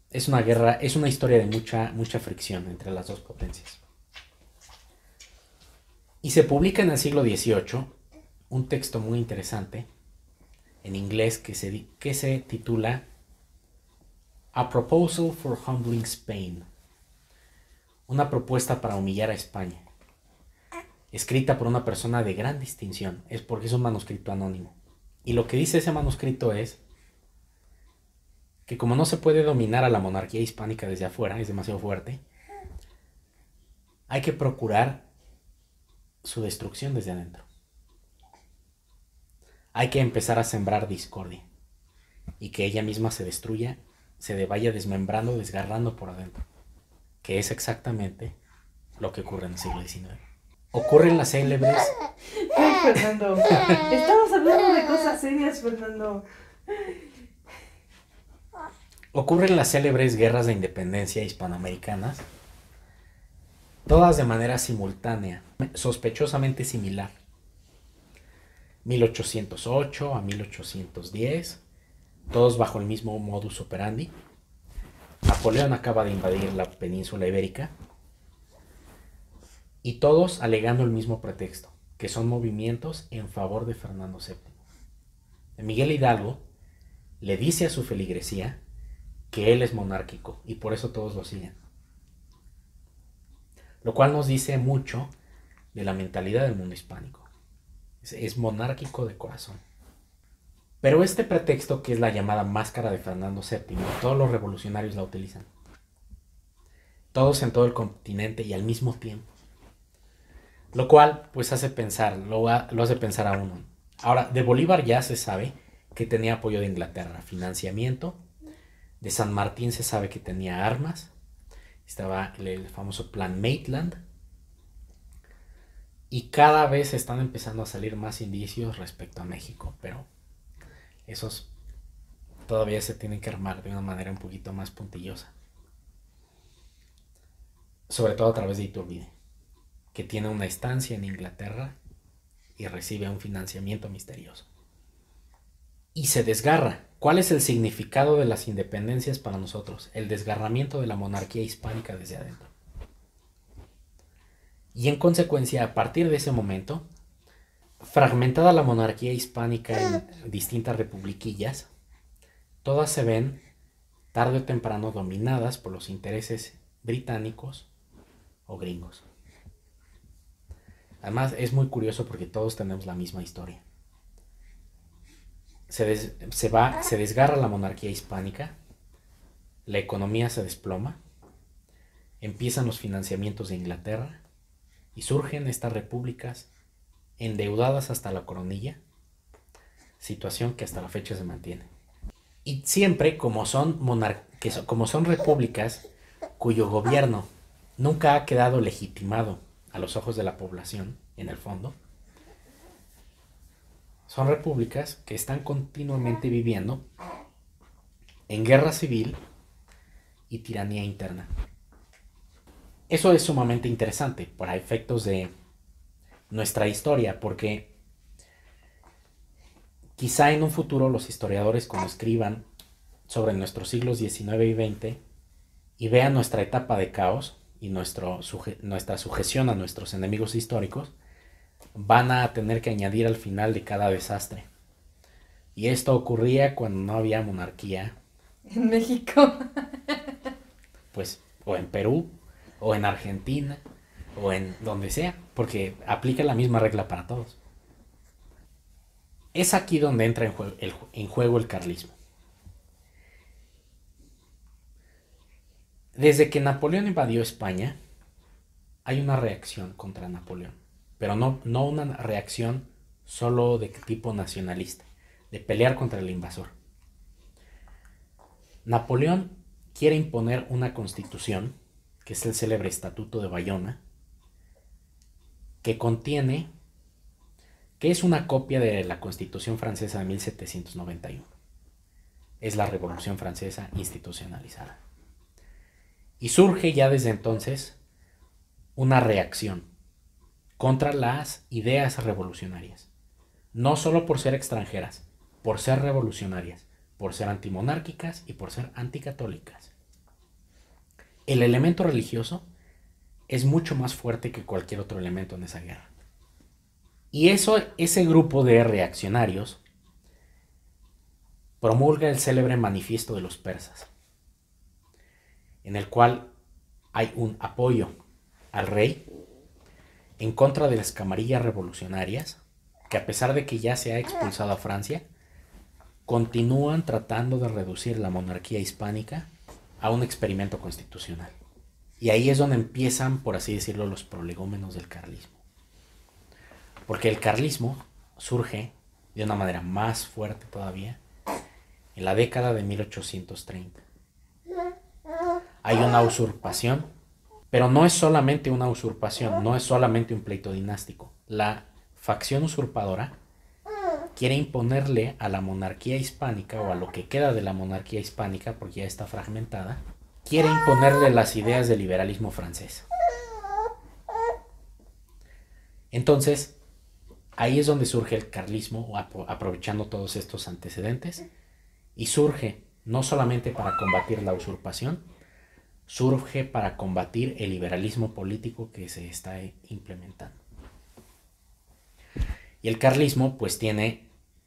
Es una guerra, es una historia de mucha fricción entre las dos potencias. Y se publica en el siglo XVIII un texto muy interesante en inglés que se titula A Proposal for Humbling Spain, una propuesta para humillar a España, escrita por una persona de gran distinción, es porque es un manuscrito anónimo. Y lo que dice ese manuscrito es que como no se puede dominar a la monarquía hispánica desde afuera, es demasiado fuerte, hay que procurar su destrucción desde adentro. Hay que empezar a sembrar discordia y que ella misma se destruya, se vaya desmembrando, desgarrando por adentro, que es exactamente lo que ocurre en el siglo XIX. Ocurren las célebres... Ay, Fernando, estamos hablando de cosas serias, Fernando. Ocurren las célebres guerras de independencia hispanoamericanas, todas de manera simultánea, sospechosamente similar. 1808 a 1810, todos bajo el mismo modus operandi. Napoleón acaba de invadir la península ibérica y todos alegando el mismo pretexto, que son movimientos en favor de Fernando VII. Miguel Hidalgo le dice a su feligresía que él es monárquico y por eso todos lo siguen. Lo cual nos dice mucho de la mentalidad del mundo hispánico. Es monárquico de corazón. Pero este pretexto, que es la llamada máscara de Fernando VII, todos los revolucionarios la utilizan. Todos en todo el continente y al mismo tiempo. Lo cual pues hace pensar, lo hace pensar a uno. Ahora, de Bolívar ya se sabe que tenía apoyo de Inglaterra, financiamiento. De San Martín se sabe que tenía armas. Estaba el famoso Plan Maitland. Y cada vez están empezando a salir más indicios respecto a México, pero esos todavía se tienen que armar de una manera un poquito más puntillosa. sobre todo a través de Iturbide, que tiene una estancia en Inglaterra y recibe un financiamiento misterioso. Y se desgarra. ¿Cuál es el significado de las independencias para nosotros? El desgarramiento de la monarquía hispánica desde adentro. Y en consecuencia, a partir de ese momento, fragmentada la monarquía hispánica en distintas republiquillas, todas se ven tarde o temprano dominadas por los intereses británicos o gringos. Además, es muy curioso porque todos tenemos la misma historia. Se desgarra la monarquía hispánica, la economía se desploma, empiezan los financiamientos de Inglaterra y surgen estas repúblicas endeudadas hasta la coronilla, situación que hasta la fecha se mantiene. Y siempre, como son repúblicas cuyo gobierno nunca ha quedado legitimado a los ojos de la población, en el fondo, son repúblicas que están continuamente viviendo en guerra civil y tiranía interna. Eso es sumamente interesante para efectos de nuestra historia, porque quizá en un futuro los historiadores, cuando escriban sobre nuestros siglos XIX y XX y vean nuestra etapa de caos y nuestra sujeción a nuestros enemigos históricos, van a tener que añadir al final de cada desastre. Y esto ocurría cuando no había monarquía. En México. Pues, o en Perú, o en Argentina, o en donde sea, porque aplica la misma regla para todos. Es aquí donde entra en juego el carlismo. Desde que Napoleón invadió España, hay una reacción contra Napoleón, pero no una reacción solo de tipo nacionalista, de pelear contra el invasor. Napoleón quiere imponer una constitución, que es el célebre Estatuto de Bayona, que es una copia de la Constitución francesa de 1791. Es la Revolución Francesa institucionalizada. Y surge ya desde entonces una reacción contra las ideas revolucionarias. No solo por ser extranjeras, por ser revolucionarias, por ser antimonárquicas y por ser anticatólicas. El elemento religioso es mucho más fuerte que cualquier otro elemento en esa guerra. Y ese grupo de reaccionarios promulga el célebre Manifiesto de los Persas, en el cual hay un apoyo al rey en contra de las camarillas revolucionarias, que a pesar de que ya se ha expulsado a Francia, continúan tratando de reducir la monarquía hispánica a un experimento constitucional. Y ahí es donde empiezan, por así decirlo, los prolegómenos del carlismo. Porque el carlismo surge de una manera más fuerte todavía en la década de 1830. Hay una usurpación, pero no es solamente una usurpación, no es solamente un pleito dinástico. La facción usurpadora quiere imponerle a la monarquía hispánica, o a lo que queda de la monarquía hispánica, porque ya está fragmentada, quiere imponerle las ideas del liberalismo francés. Entonces, ahí es donde surge el carlismo, aprovechando todos estos antecedentes, y surge no solamente para combatir la usurpación, surge para combatir el liberalismo político que se está implementando. Y el carlismo pues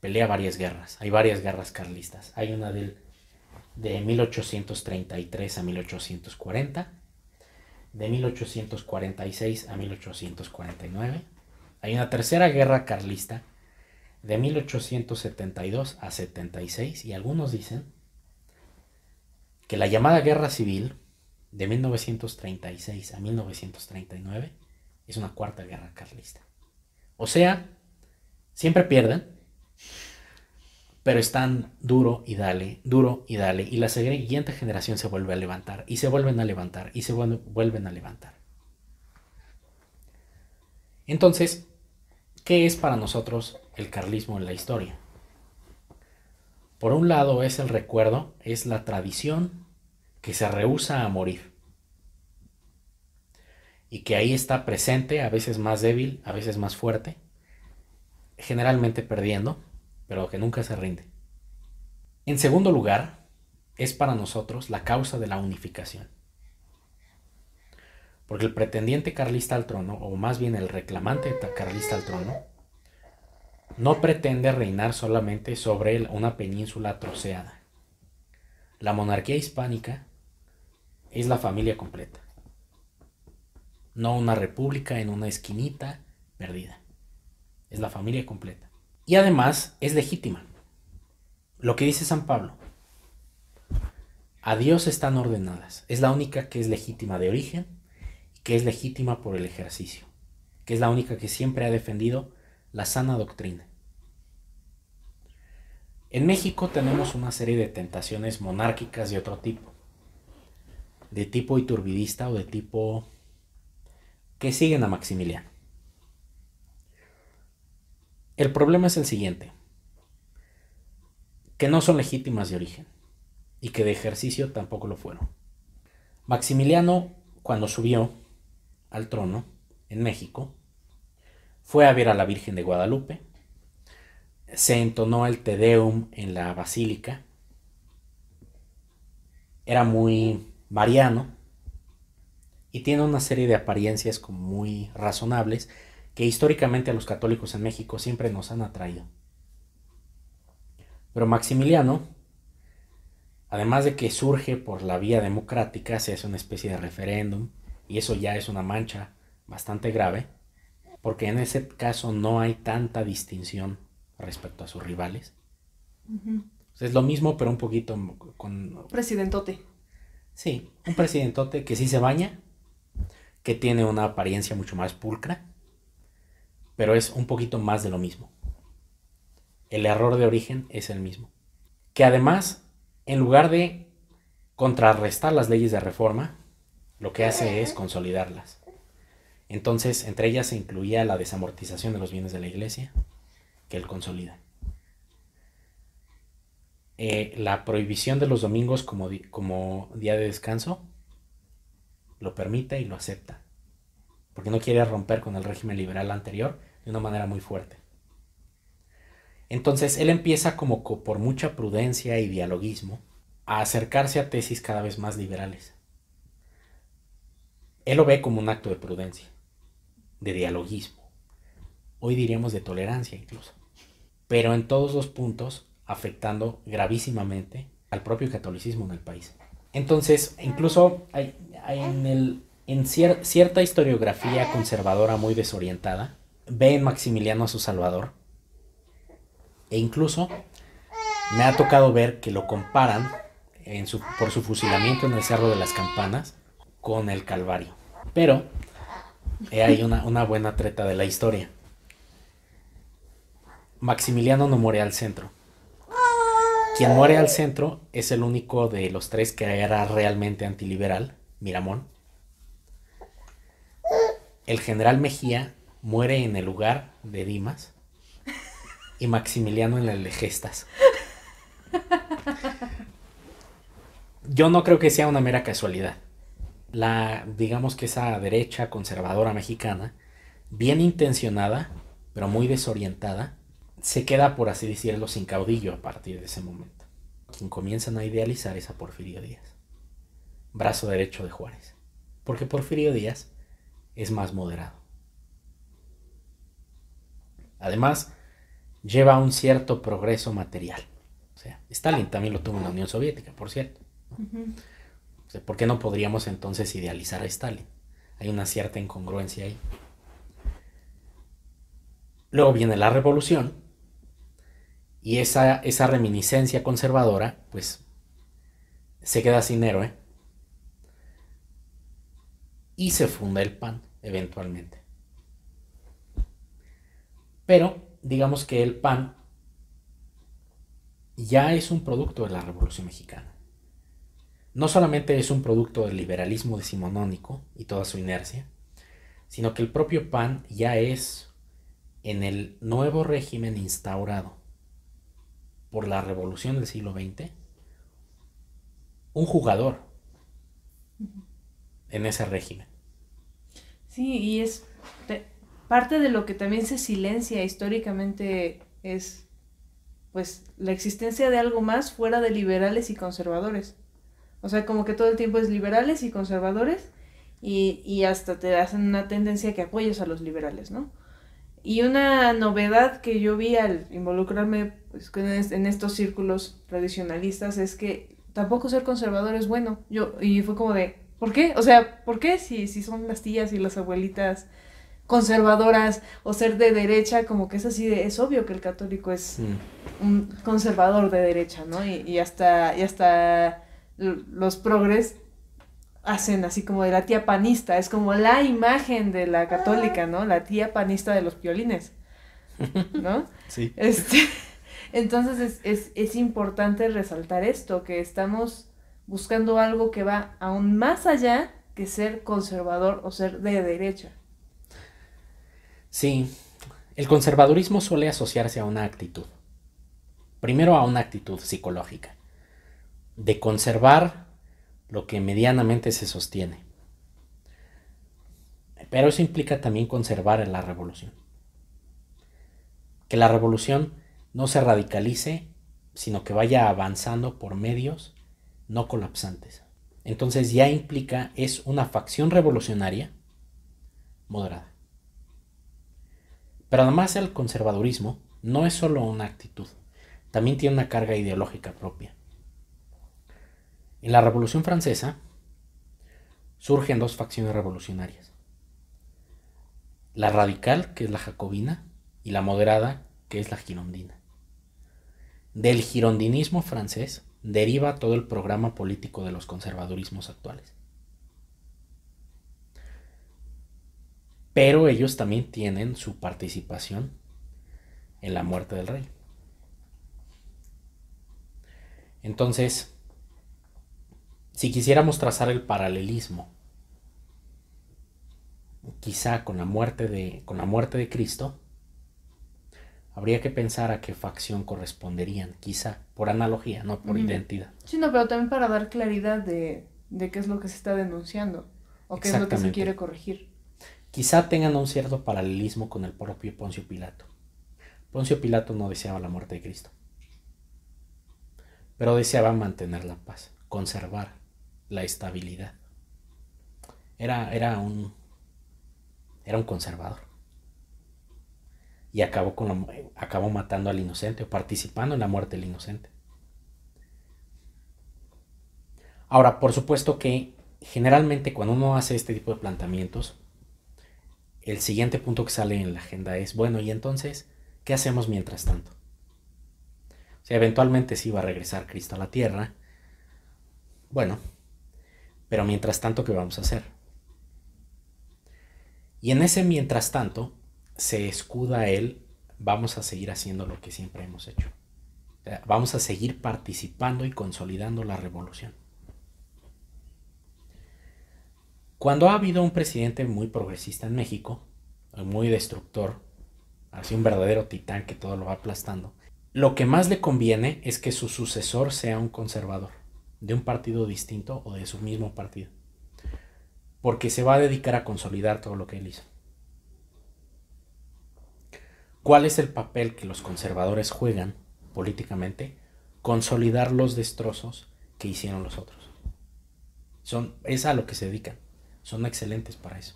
pelea varias guerras, hay varias guerras carlistas. Hay una de 1833 a 1840, de 1846 a 1849. Hay una tercera guerra carlista de 1872 a 76, y algunos dicen que la llamada Guerra Civil de 1936 a 1939 es una cuarta guerra carlista. O sea, siempre pierden, pero están duro y dale, y la siguiente generación se vuelve a levantar, y se vuelven a levantar, y se vuelven a levantar. Entonces, ¿qué es para nosotros el carlismo en la historia? Por un lado es el recuerdo, es la tradición que se rehúsa a morir. y que ahí está presente, a veces más débil, a veces más fuerte, generalmente perdiendo, pero que nunca se rinde. En segundo lugar, es para nosotros la causa de la unificación. Porque el pretendiente carlista al trono, o más bien el reclamante carlista al trono, no pretende reinar solamente sobre una península troceada. La monarquía hispánica es la familia completa, no una república en una esquinita perdida. Es la familia completa. Y además es legítima. Lo que dice San Pablo: a Dios están ordenadas. Es la única que es legítima de origen y que es legítima por el ejercicio, que es la única que siempre ha defendido la sana doctrina. En México tenemos una serie de tentaciones monárquicas de otro de tipo iturbidista o de tipo que siguen a Maximiliano. El problema es el siguiente: que no son legítimas de origen y que de ejercicio tampoco lo fueron. Maximiliano, cuando subió al trono en México, fue a ver a la Virgen de Guadalupe, se entonó el Te Deum en la basílica, era muy mariano y tiene una serie de apariencias como muy razonables que históricamente a los católicos en México siempre nos han atraído. Pero Maximiliano, además de que surge por la vía democrática, se hace una especie de referéndum, y eso ya es una mancha bastante grave, porque en ese caso no hay tanta distinción respecto a sus rivales. Es lo mismo, pero un poquito con... Presidentote. Sí, un presidentote que sí se baña, que tiene una apariencia mucho más pulcra, pero es un poquito más de lo mismo. El error de origen es el mismo. Que además, en lugar de contrarrestar las leyes de reforma, lo que hace es consolidarlas. Entonces, entre ellas se incluía la desamortización de los bienes de la iglesia, que él consolida. La prohibición de los domingos como día de descanso, lo permite y lo acepta, porque no quiere romper con el régimen liberal anterior de una manera muy fuerte. Entonces, él empieza como por mucha prudencia y dialoguismo a acercarse a tesis cada vez más liberales. Él lo ve como un acto de prudencia, de dialoguismo, hoy diríamos de tolerancia incluso, pero en todos los puntos afectando gravísimamente al propio catolicismo en el país. Entonces, incluso hay cierta historiografía conservadora muy desorientada, ve en Maximiliano a su salvador, e incluso me ha tocado ver que lo comparan por su fusilamiento en el Cerro de las Campanas con el Calvario. Pero hay una buena treta de la historia. Maximiliano no muere al centro. Quien muere al centro es el único de los tres que era realmente antiliberal, Miramón. El general Mejía muere en el lugar de Dimas y Maximiliano en el de Gestas. Yo no creo que sea una mera casualidad. Digamos que esa derecha conservadora mexicana, bien intencionada, pero muy desorientada, se queda, por así decirlo, sin caudillo a partir de ese momento. Quien comienzan a idealizar es a Porfirio Díaz, brazo derecho de Juárez, porque Porfirio Díaz es más moderado. Además, lleva un cierto progreso material. O sea, Stalin también lo tuvo en la Unión Soviética, por cierto. O sea, ¿por qué no podríamos entonces idealizar a Stalin? Hay una cierta incongruencia ahí. Luego viene la revolución y esa reminiscencia conservadora pues se queda sin héroe y se funda el PAN eventualmente. Pero digamos que el PAN ya es un producto de la Revolución Mexicana. No solamente es un producto del liberalismo decimonónico y toda su inercia, sino que el propio PAN ya es, en el nuevo régimen instaurado por la revolución del siglo XX, un jugador en ese régimen. Sí, y es parte de lo que también se silencia históricamente es pues la existencia de algo más fuera de liberales y conservadores. O sea, como que todo el tiempo es liberales y conservadores y hasta te hacen una tendencia que apoyes a los liberales, ¿no? Y una novedad que yo vi al involucrarme pues, en estos círculos tradicionalistas es que tampoco ser conservador es bueno. Y fue como de, ¿por qué? O sea, ¿por qué si son las tías y las abuelitas conservadoras o ser de derecha, como que es así de, es obvio que el católico es un conservador de derecha, ¿no? Y hasta los progres hacen así como de la tía panista, es como la imagen de la católica, ¿no? La tía panista de los violines, ¿no? Sí. Entonces es importante resaltar esto, que estamos buscando algo que va aún más allá que ser conservador o ser de derecha. Sí, el conservadurismo suele asociarse a una actitud. Primero a una actitud psicológica, de conservar lo que medianamente se sostiene. Pero eso implica también conservar la revolución. Que la revolución no se radicalice, sino que vaya avanzando por medios no colapsantes. Entonces ya implica, es una facción revolucionaria moderada. Pero además el conservadurismo no es solo una actitud, también tiene una carga ideológica propia. En la Revolución Francesa surgen dos facciones revolucionarias. La radical, que es la jacobina, y la moderada, que es la girondina. Del girondinismo francés deriva todo el programa político de los conservadurismos actuales. Pero ellos también tienen su participación en la muerte del rey. Entonces, si quisiéramos trazar el paralelismo, quizá con la muerte de Cristo, habría que pensar a qué facción corresponderían, quizá por analogía, no por identidad. Sí, no, pero también para dar claridad de qué es lo que se está denunciando o qué es lo que se quiere corregir. Quizá tengan un cierto paralelismo con el propio Poncio Pilato. Poncio Pilato no deseaba la muerte de Cristo, pero deseaba mantener la paz, conservar la estabilidad. Era un conservador. Y acabó matando al inocente o participando en la muerte del inocente. Ahora, por supuesto que generalmente cuando uno hace este tipo de planteamientos, el siguiente punto que sale en la agenda es, bueno, y entonces, ¿qué hacemos mientras tanto? O sea, eventualmente sí va a regresar Cristo a la tierra. Bueno, pero mientras tanto, ¿qué vamos a hacer? Y en ese mientras tanto, se escuda él, vamos a seguir haciendo lo que siempre hemos hecho. O sea, vamos a seguir participando y consolidando la revolución. Cuando ha habido un presidente muy progresista en México, muy destructor, así un verdadero titán que todo lo va aplastando, lo que más le conviene es que su sucesor sea un conservador, de un partido distinto o de su mismo partido, porque se va a dedicar a consolidar todo lo que él hizo. ¿Cuál es el papel que los conservadores juegan políticamente? Consolidar los destrozos que hicieron los otros. Es a lo que se dedican. Son excelentes para eso.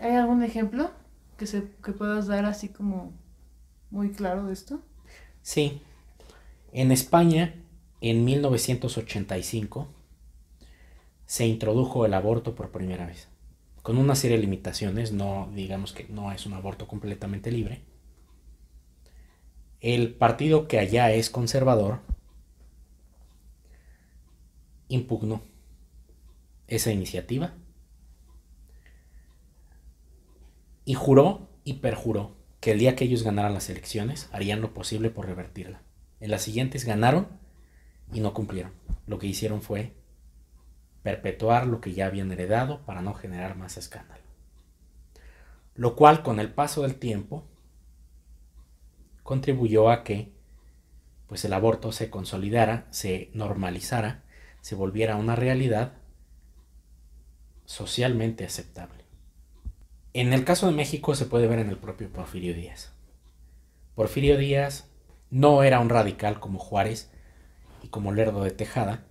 ¿Hay algún ejemplo que puedas dar así como muy claro de esto? Sí. En España, en 1985, se introdujo el aborto por primera vez. Con una serie de limitaciones, no digamos que no es un aborto completamente libre. El partido que allá es conservador impugnó esa iniciativa y juró y perjuró que el día que ellos ganaran las elecciones harían lo posible por revertirla. En las siguientes ganaron y no cumplieron. Lo que hicieron fue perpetuar lo que ya habían heredado para no generar más escándalo. Lo cual, con el paso del tiempo, contribuyó a que pues, el aborto se consolidara, se normalizara, se volviera una realidad socialmente aceptable. En el caso de México se puede ver en el propio Porfirio Díaz. Porfirio Díaz no era un radical como Juárez y como Lerdo de Tejada,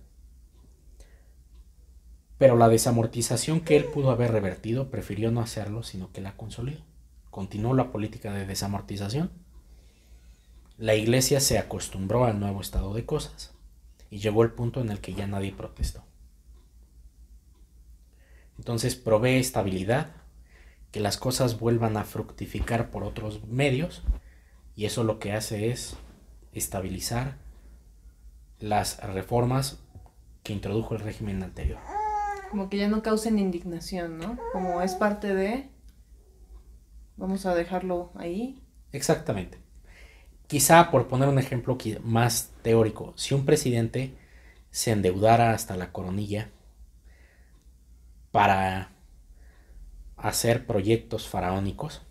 pero la desamortización que él pudo haber revertido prefirió no hacerlo, sino que la consolidó. Continuó la política de desamortización. La iglesia se acostumbró al nuevo estado de cosas y llegó el punto en el que ya nadie protestó. Entonces provee estabilidad, que las cosas vuelvan a fructificar por otros medios, y eso lo que hace es estabilizar las reformas que introdujo el régimen anterior. Como que ya no causen indignación, ¿no? Como es parte de... Vamos a dejarlo ahí. Exactamente. Quizá, por poner un ejemplo más teórico, si un presidente se endeudara hasta la coronilla para hacer proyectos faraónicos,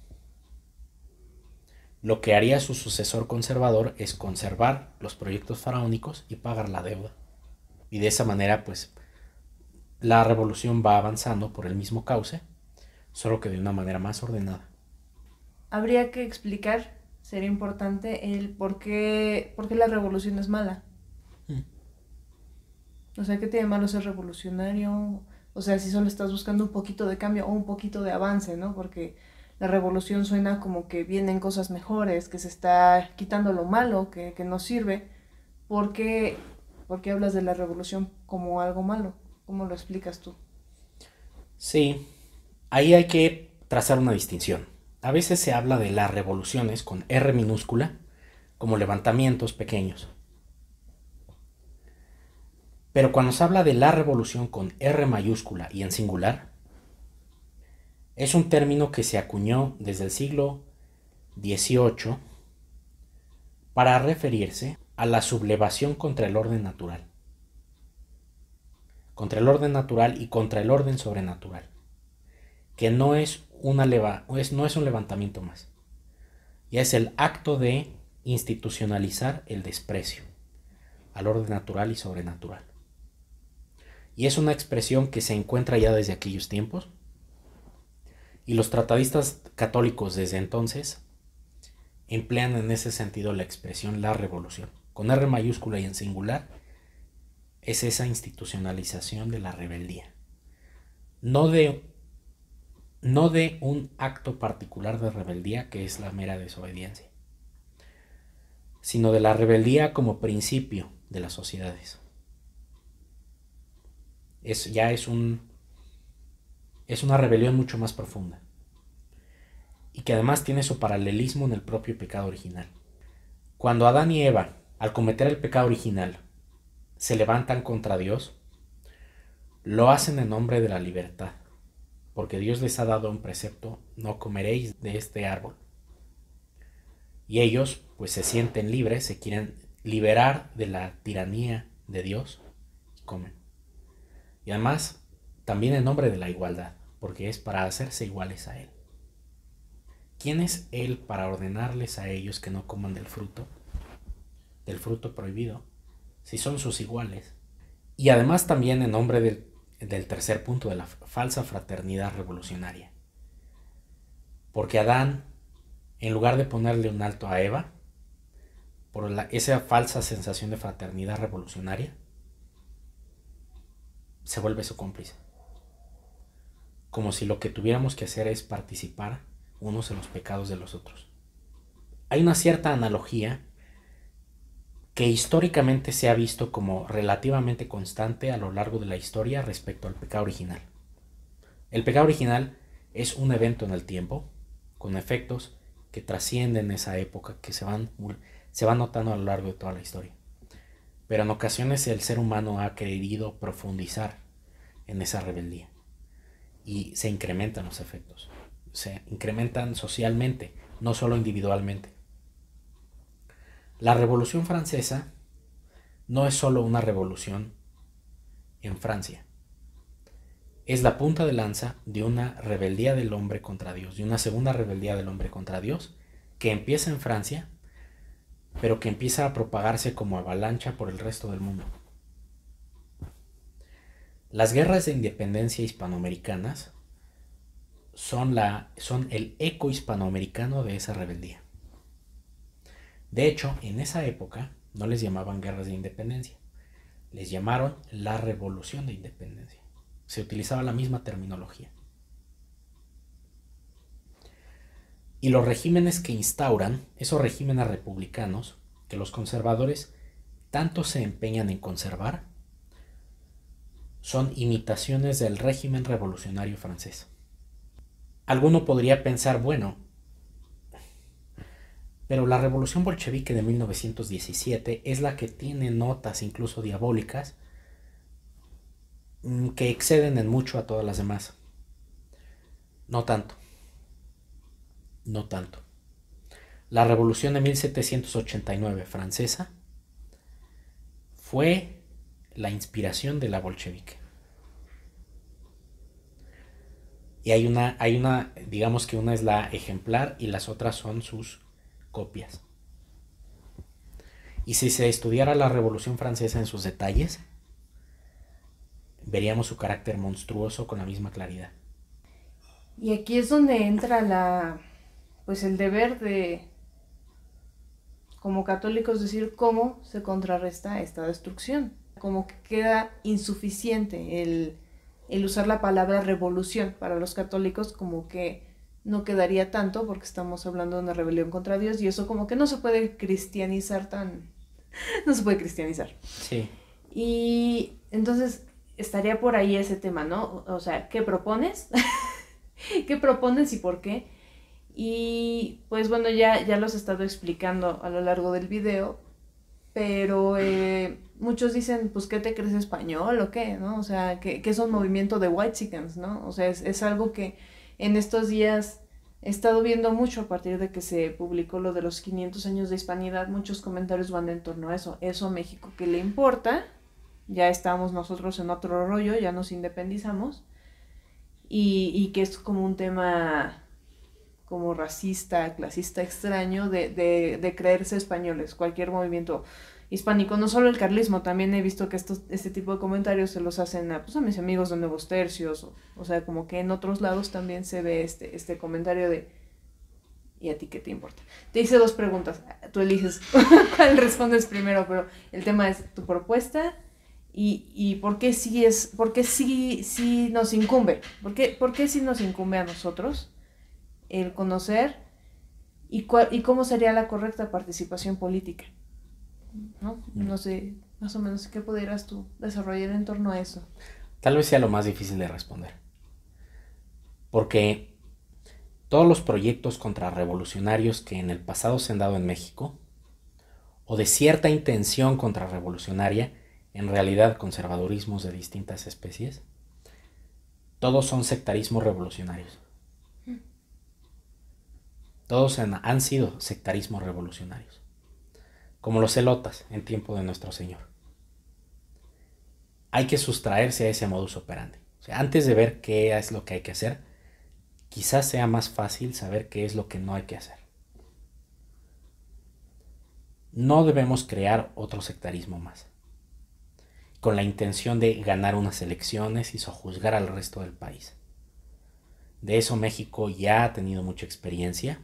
lo que haría su sucesor conservador es conservar los proyectos faraónicos y pagar la deuda. Y de esa manera, pues, la revolución va avanzando por el mismo cauce, solo que de una manera más ordenada. Habría que explicar, sería importante, el por qué la revolución es mala. O sea, ¿qué tiene de malo ser revolucionario? O sea, si solo estás buscando un poquito de cambio o un poquito de avance, ¿no? Porque la revolución suena como que vienen cosas mejores, que se está quitando lo malo, que no sirve. ¿Por qué hablas de la revolución como algo malo? ¿Cómo lo explicas tú? Sí, ahí hay que trazar una distinción. A veces se habla de las revoluciones con R minúscula como levantamientos pequeños. Pero cuando se habla de la revolución con R mayúscula y en singular, es un término que se acuñó desde el siglo XVIII para referirse a la sublevación contra el orden natural. Contra el orden natural y contra el orden sobrenatural. Que no es un levantamiento más. Ya es el acto de institucionalizar el desprecio al orden natural y sobrenatural. Y es una expresión que se encuentra ya desde aquellos tiempos. Y los tratadistas católicos desde entonces emplean en ese sentido la expresión la revolución. Con R mayúscula y en singular es esa institucionalización de la rebeldía. No de un acto particular de rebeldía que es la mera desobediencia, sino de la rebeldía como principio de las sociedades. Es una rebelión mucho más profunda y que además tiene su paralelismo en el propio pecado original. Cuando Adán y Eva, al cometer el pecado original, se levantan contra Dios, lo hacen en nombre de la libertad, porque Dios les ha dado un precepto: no comeréis de este árbol. Y ellos pues se sienten libres, se quieren liberar de la tiranía de Dios y comen. Y además también en nombre de la igualdad, porque es para hacerse iguales a Él. ¿Quién es Él para ordenarles a ellos que no coman del fruto prohibido, si son sus iguales? Y además también en nombre del tercer punto, de la falsa fraternidad revolucionaria. Porque Adán, en lugar de ponerle un alto a Eva, por esa falsa sensación de fraternidad revolucionaria, se vuelve su cómplice. Como si lo que tuviéramos que hacer es participar unos en los pecados de los otros. Hay una cierta analogía que históricamente se ha visto como relativamente constante a lo largo de la historia respecto al pecado original. El pecado original es un evento en el tiempo, con efectos que trascienden esa época, que se van notando a lo largo de toda la historia. Pero en ocasiones el ser humano ha querido profundizar en esa rebeldía y se incrementan los efectos. Se incrementan socialmente, no solo individualmente. La Revolución Francesa no es solo una revolución en Francia. Es la punta de lanza de una rebeldía del hombre contra Dios, de una segunda rebeldía del hombre contra Dios, que empieza en Francia, pero que empieza a propagarse como avalancha por el resto del mundo. Las guerras de independencia hispanoamericanas son el eco hispanoamericano de esa rebeldía. De hecho, en esa época no les llamaban guerras de independencia, les llamaron la Revolución de Independencia. Se utilizaba la misma terminología. Y los regímenes que instauran, esos regímenes republicanos, que los conservadores tanto se empeñan en conservar, son imitaciones del régimen revolucionario francés. Alguno podría pensar, bueno, pero la revolución bolchevique de 1917 es la que tiene notas incluso diabólicas que exceden en mucho a todas las demás. No tanto. No tanto. La revolución de 1789 francesa fue la inspiración de la bolchevique. Y hay una, digamos que una es la ejemplar y las otras son sus copias. Y si se estudiara la Revolución Francesa en sus detalles, veríamos su carácter monstruoso con la misma claridad. Y aquí es donde entra pues el deber de, como católicos, decir cómo se contrarresta esta destrucción. Como que queda insuficiente el usar la palabra revolución para los católicos, como que no quedaría tanto porque estamos hablando de una rebelión contra Dios y eso como que no se puede cristianizar no se puede cristianizar. Sí. Y entonces estaría por ahí ese tema, ¿no? O sea, ¿qué propones? ¿Qué propones y por qué? Y pues bueno, ya los he estado explicando a lo largo del video, pero muchos dicen, pues, ¿qué te crees español o qué? ¿No? O sea, ¿qué es un movimiento de whitexicans, ¿no? O sea, es algo que en estos días he estado viendo mucho a partir de que se publicó lo de los 500 años de hispanidad. Muchos comentarios van en torno a eso. ¿Eso a México qué le importa? Ya estamos nosotros en otro rollo, ya nos independizamos. Y que es como un tema como racista, clasista, extraño de creerse españoles. Cualquier movimiento hispánico, no solo el carlismo, también he visto que este tipo de comentarios se los hacen a mis amigos de Nuevos Tercios, o sea, como que en otros lados también se ve este comentario de ¿y a ti qué te importa? Te hice 2 preguntas, tú eliges cuál respondes primero, pero el tema es tu propuesta y por qué sí nos incumbe, por qué sí nos incumbe a nosotros el conocer y cómo sería la correcta participación política. No sé, más o menos, ¿qué pudieras tú desarrollar en torno a eso? Tal vez sea lo más difícil de responder. Porque todos los proyectos contrarrevolucionarios que en el pasado se han dado en México, o de cierta intención contrarrevolucionaria, en realidad conservadurismos de distintas especies, todos son sectarismos revolucionarios. Todos han sido sectarismos revolucionarios. Como los celotas en tiempo de nuestro Señor. Hay que sustraerse a ese modus operandi. O sea, antes de ver qué es lo que hay que hacer, quizás sea más fácil saber qué es lo que no hay que hacer. No debemos crear otro sectarismo más, con la intención de ganar unas elecciones y sojuzgar al resto del país. De eso México ya ha tenido mucha experiencia.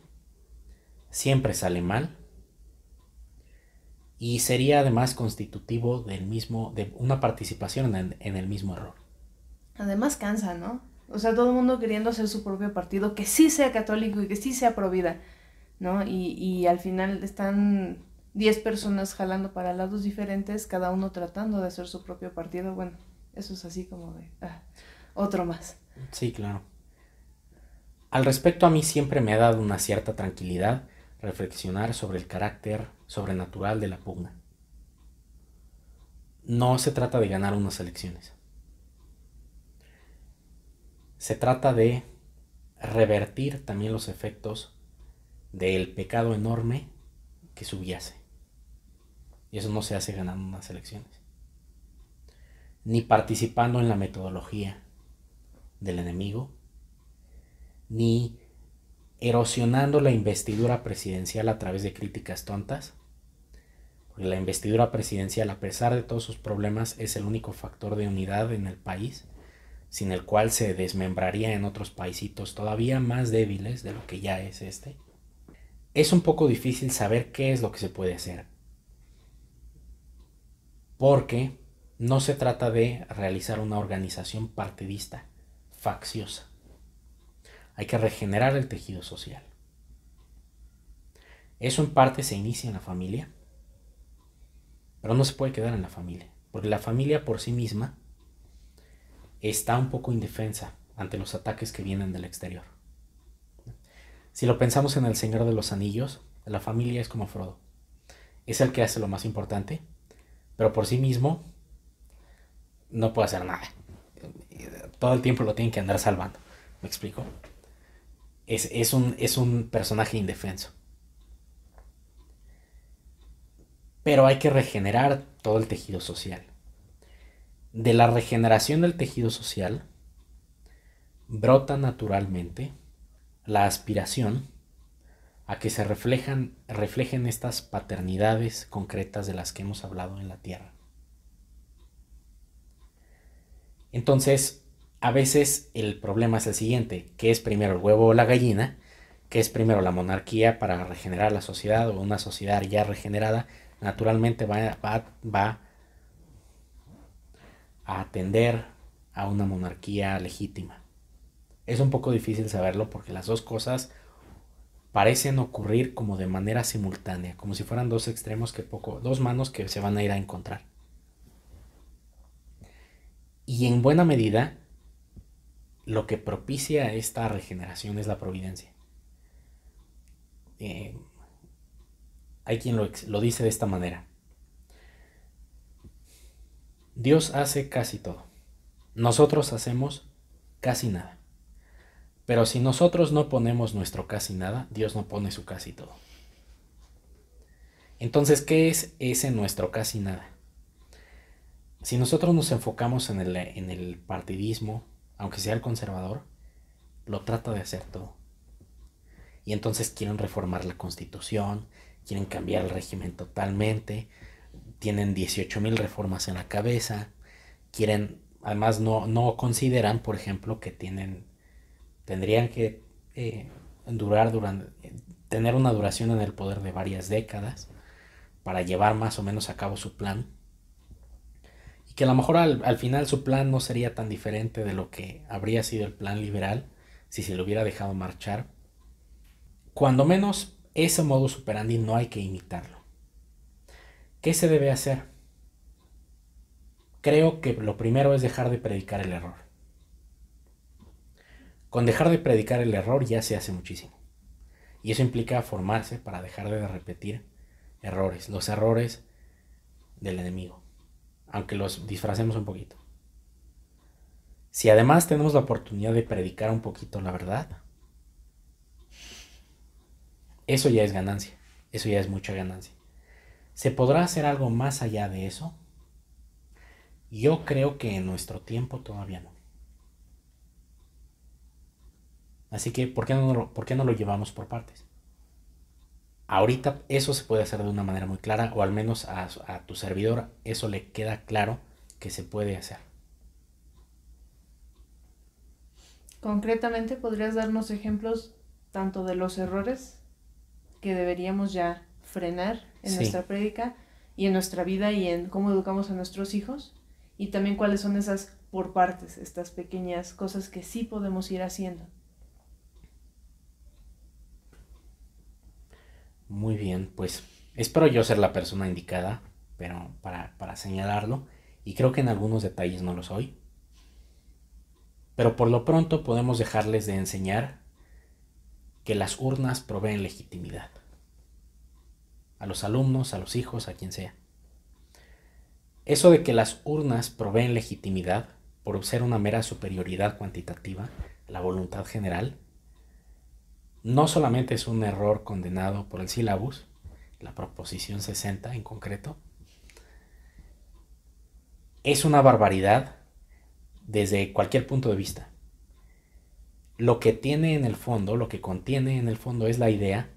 Siempre sale mal. Y sería además constitutivo de una participación en el mismo error. Además cansa, ¿no? O sea, todo el mundo queriendo hacer su propio partido, que sí sea católico y que sí sea pro vida, ¿no? Y al final están 10 personas jalando para lados diferentes, cada uno tratando de hacer su propio partido. Bueno, eso es así como de otro más. Sí, claro. Al respecto, a mí siempre me ha dado una cierta tranquilidad reflexionar sobre el carácter sobrenatural de la pugna. No se trata de ganar unas elecciones. Se trata de revertir también los efectos del pecado enorme que subyace. Y eso no se hace ganando unas elecciones, ni participando en la metodología del enemigo, ni erosionando la investidura presidencial a través de críticas tontas, porque la investidura presidencial, a pesar de todos sus problemas, es el único factor de unidad en el país sin el cual se desmembraría en otros paisitos todavía más débiles de lo que ya es este, es un poco difícil saber qué es lo que se puede hacer. Porque no se trata de realizar una organización partidista, facciosa. Hay que regenerar el tejido social. Eso en parte se inicia en la familia, pero no se puede quedar en la familia, porque la familia por sí misma está un poco indefensa ante los ataques que vienen del exterior. Si lo pensamos en El Señor de los Anillos, la familia es como Frodo. Es el que hace lo más importante, pero por sí mismo no puede hacer nada. Todo el tiempo lo tienen que andar salvando. ¿Me explico? Es un personaje indefenso. Pero hay que regenerar todo el tejido social. De la regeneración del tejido social brota naturalmente la aspiración a que se reflejen estas paternidades concretas de las que hemos hablado en la Tierra. Entonces, a veces el problema es el siguiente: ¿qué es primero, el huevo o la gallina? ¿Qué es primero, la monarquía para regenerar la sociedad, o una sociedad ya regenerada naturalmente va a atender a una monarquía legítima? Es un poco difícil saberlo porque las dos cosas parecen ocurrir como de manera simultánea, como si fueran dos extremos dos manos que se van a ir a encontrar. Y en buena medida, lo que propicia esta regeneración es la providencia. Hay quien lo dice de esta manera: Dios hace casi todo, nosotros hacemos casi nada. Pero si nosotros no ponemos nuestro casi nada, Dios no pone su casi todo. Entonces, ¿qué es ese nuestro casi nada? Si nosotros nos enfocamos en el partidismo, aunque sea el conservador, lo trata de hacer todo. Y entonces quieren reformar la Constitución, quieren cambiar el régimen totalmente, tienen 18,000 reformas en la cabeza, además no consideran, por ejemplo, que tendrían que tener una duración en el poder de varias décadas para llevar más o menos a cabo su plan, y que a lo mejor al final su plan no sería tan diferente de lo que habría sido el plan liberal si se lo hubiera dejado marchar. Cuando menos ese modus operandi no hay que imitarlo. ¿Qué se debe hacer? Creo que lo primero es dejar de predicar el error. Con dejar de predicar el error ya se hace muchísimo. Y eso implica formarse para dejar de repetir errores, los errores del enemigo, aunque los disfracemos un poquito. Si además tenemos la oportunidad de predicar un poquito la verdad, eso ya es ganancia, eso ya es mucha ganancia. ¿Se podrá hacer algo más allá de eso? Yo creo que en nuestro tiempo todavía no. Así que, ¿por qué no lo llevamos por partes? Ahorita eso se puede hacer de una manera muy clara, o al menos a tu servidor eso le queda claro que se puede hacer. Concretamente, ¿podrías darnos ejemplos tanto de los errores que deberíamos ya frenar en nuestra prédica y en nuestra vida y en cómo educamos a nuestros hijos? Y también cuáles son esas por partes, estas pequeñas cosas que sí podemos ir haciendo. Muy bien, pues espero yo ser la persona indicada, pero para señalarlo, y creo que en algunos detalles no lo soy. Pero por lo pronto podemos dejarles de enseñar que las urnas proveen legitimidad. A los alumnos, a los hijos, a quien sea. Eso de que las urnas proveen legitimidad por ser una mera superioridad cuantitativa, la voluntad general, no solamente es un error condenado por el sílabus, la proposición 60 en concreto, es una barbaridad desde cualquier punto de vista. Lo que contiene en el fondo es la idea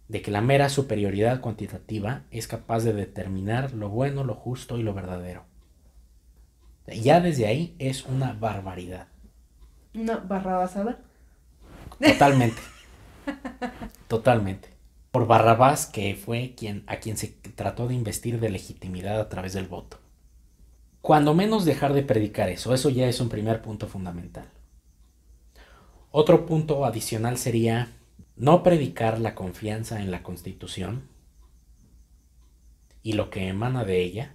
de que la mera superioridad cuantitativa es capaz de determinar lo bueno, lo justo y lo verdadero. Ya desde ahí es una barbaridad. Una barrabasada. Totalmente. Totalmente. Por Barrabás, que fue a quien se trató de investir de legitimidad a través del voto. Cuando menos dejar de predicar eso ya es un primer punto fundamental. Otro punto adicional sería no predicar la confianza en la Constitución y lo que emana de ella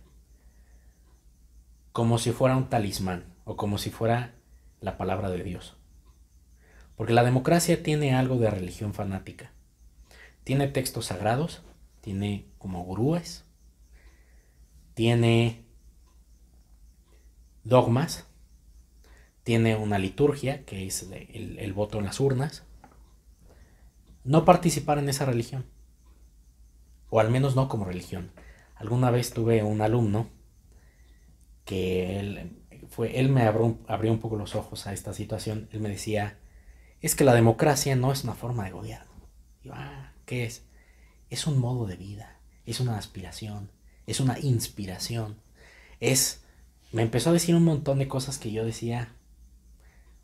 como si fuera un talismán o como si fuera la palabra de Dios. Porque la democracia tiene algo de religión fanática. Tiene textos sagrados, tiene como gurúes, tiene dogmas, tiene una liturgia, que es el voto en las urnas. No participar en esa religión, o al menos no como religión. Alguna vez tuve un alumno que él me abrió un poco los ojos a esta situación. Él me decía, es que la democracia no es una forma de gobierno. Y yo, ¿qué es? Es un modo de vida, es una aspiración, es una inspiración. Me empezó a decir un montón de cosas que yo decía,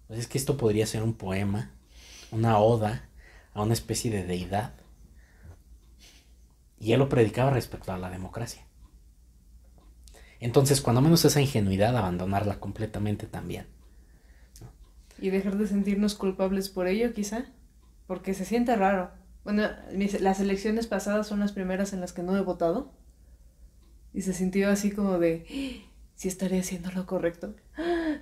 pues es que esto podría ser un poema, una oda a una especie de deidad. Y él lo predicaba respecto a la democracia. Entonces, cuando menos esa ingenuidad, abandonarla completamente también. Y dejar de sentirnos culpables por ello, quizá. Porque se siente raro. Bueno, las elecciones pasadas son las primeras en las que no he votado. Y se sintió así como de, ¿sí estaré haciendo lo correcto?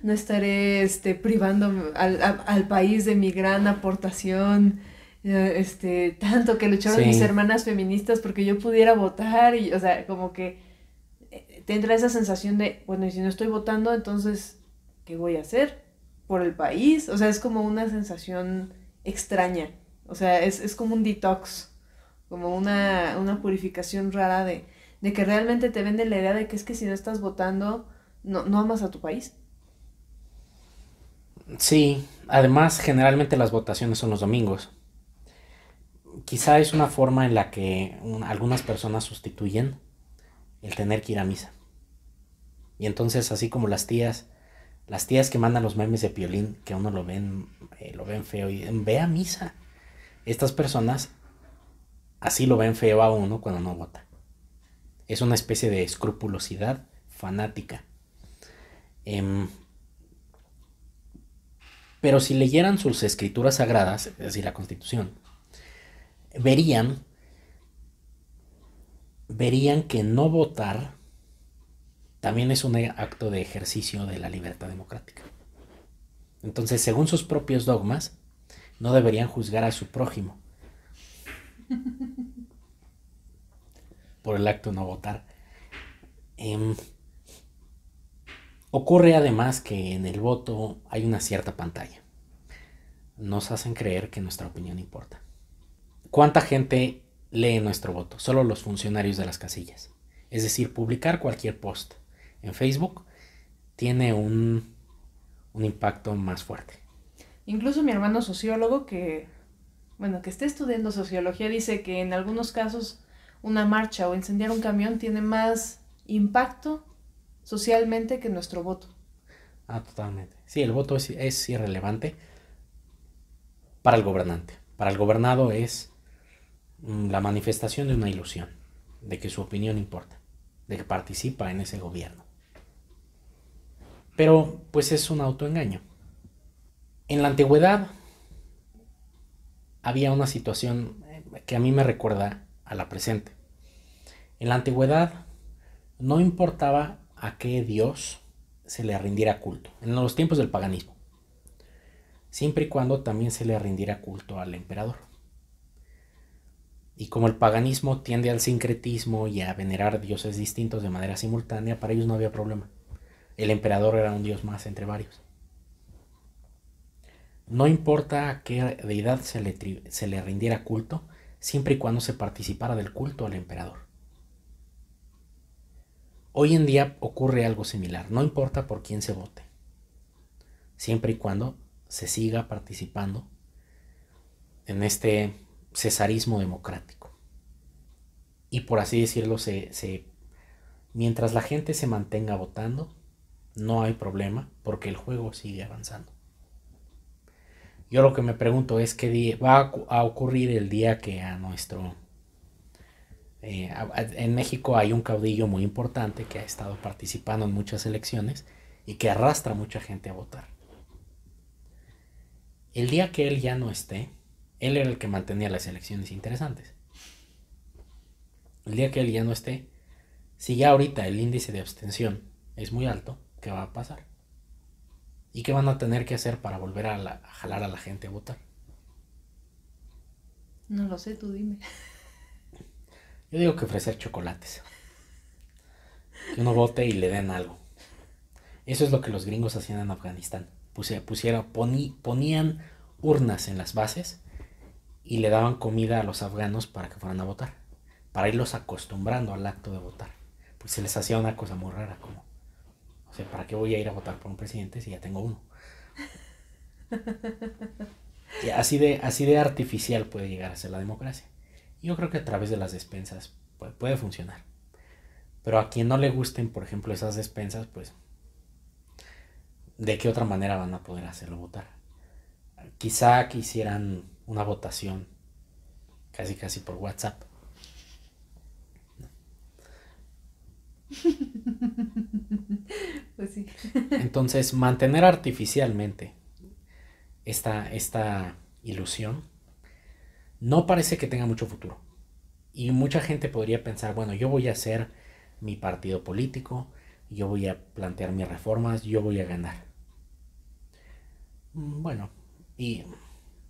¿No estaré privando al país de mi gran aportación? Tanto que lucharon mis hermanas feministas porque yo pudiera votar. Y, o sea, como que te entra esa sensación de, bueno, y si no estoy votando, entonces, ¿qué voy a hacer por el país? O sea, es como una sensación extraña. O sea, es como un detox, como una purificación rara de que realmente te vende la idea de que es que si no estás votando, no amas a tu país. Sí, además generalmente las votaciones son los domingos. Quizá es una forma en la que algunas personas sustituyen el tener que ir a misa. Y entonces, así como las tías que mandan los memes de Piolín, que uno lo ven feo y dicen, ve a misa. Estas personas así lo ven feo a uno cuando no vota. Es una especie de escrupulosidad fanática. Pero si leyeran sus escrituras sagradas, es decir, la Constitución, verían que no votar también es un acto de ejercicio de la libertad democrática. Entonces, según sus propios dogmas, no deberían juzgar a su prójimo por el acto de no votar. Ocurre además que en el voto hay una cierta pantalla. Nos hacen creer que nuestra opinión importa. ¿Cuánta gente lee nuestro voto? Solo los funcionarios de las casillas. Es decir, publicar cualquier post en Facebook tiene un impacto más fuerte. Incluso mi hermano sociólogo que esté estudiando sociología dice que en algunos casos una marcha o incendiar un camión tiene más impacto socialmente que nuestro voto. Totalmente. Sí, el voto es irrelevante para el gobernante. Para el gobernado es la manifestación de una ilusión, de que su opinión importa, de que participa en ese gobierno. Pero pues es un autoengaño. En la antigüedad había una situación que a mí me recuerda a la presente. En la antigüedad no importaba a qué dios se le rindiera culto, en los tiempos del paganismo, siempre y cuando también se le rindiera culto al emperador. Y como el paganismo tiende al sincretismo y a venerar dioses distintos de manera simultánea, para ellos no había problema. El emperador era un dios más entre varios. No importa a qué deidad se le rindiera culto, siempre y cuando se participara del culto al emperador. Hoy en día ocurre algo similar. No importa por quién se vote, siempre y cuando se siga participando en este cesarismo democrático. Y por así decirlo, mientras la gente se mantenga votando, no hay problema porque el juego sigue avanzando. Yo lo que me pregunto es qué día va a ocurrir el día que a nuestro... en México hay un caudillo muy importante que ha estado participando en muchas elecciones y que arrastra a mucha gente a votar. El día que él ya no esté, él era el que mantenía las elecciones interesantes. El día que él ya no esté, si ya ahorita el índice de abstención es muy alto, ¿qué va a pasar? ¿Y qué van a tener que hacer para volver a jalar a la gente a votar? No lo sé, tú dime. Yo digo que ofrecer chocolates. Que uno vote y le den algo. Eso es lo que los gringos hacían en Afganistán. Ponían urnas en las bases y le daban comida a los afganos para que fueran a votar. Para irlos acostumbrando al acto de votar. Pues se les hacía una cosa muy rara, como, o sea, ¿para qué voy a ir a votar por un presidente si ya tengo uno? Y así de artificial puede llegar a ser la democracia. Yo creo que a través de las despensas puede funcionar. Pero a quien no le gusten, por ejemplo, esas despensas, pues, ¿de qué otra manera van a poder hacerlo votar? Quizá quisieran una votación casi por WhatsApp. Pues sí. Entonces, mantener artificialmente esta ilusión no parece que tenga mucho futuro. Y mucha gente podría pensar, bueno, yo voy a hacer mi partido político, yo voy a plantear mis reformas, yo voy a ganar. Bueno, ¿y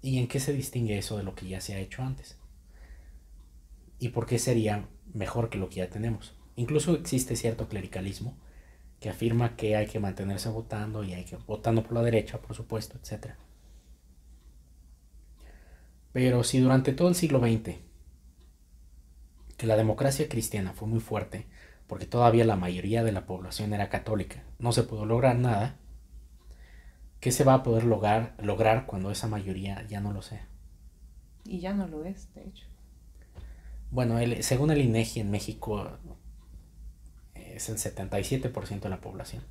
en qué se distingue eso de lo que ya se ha hecho antes? ¿Y por qué sería mejor que lo que ya tenemos? Incluso existe cierto clericalismo que afirma que hay que mantenerse votando y hay que votando por la derecha, por supuesto, etc. Pero si durante todo el siglo XX, que la democracia cristiana fue muy fuerte, porque todavía la mayoría de la población era católica, no se pudo lograr nada, ¿qué se va a poder lograr cuando esa mayoría ya no lo sea? Y ya no lo es, de hecho. Bueno, según el INEGI en México es el 77% de la población.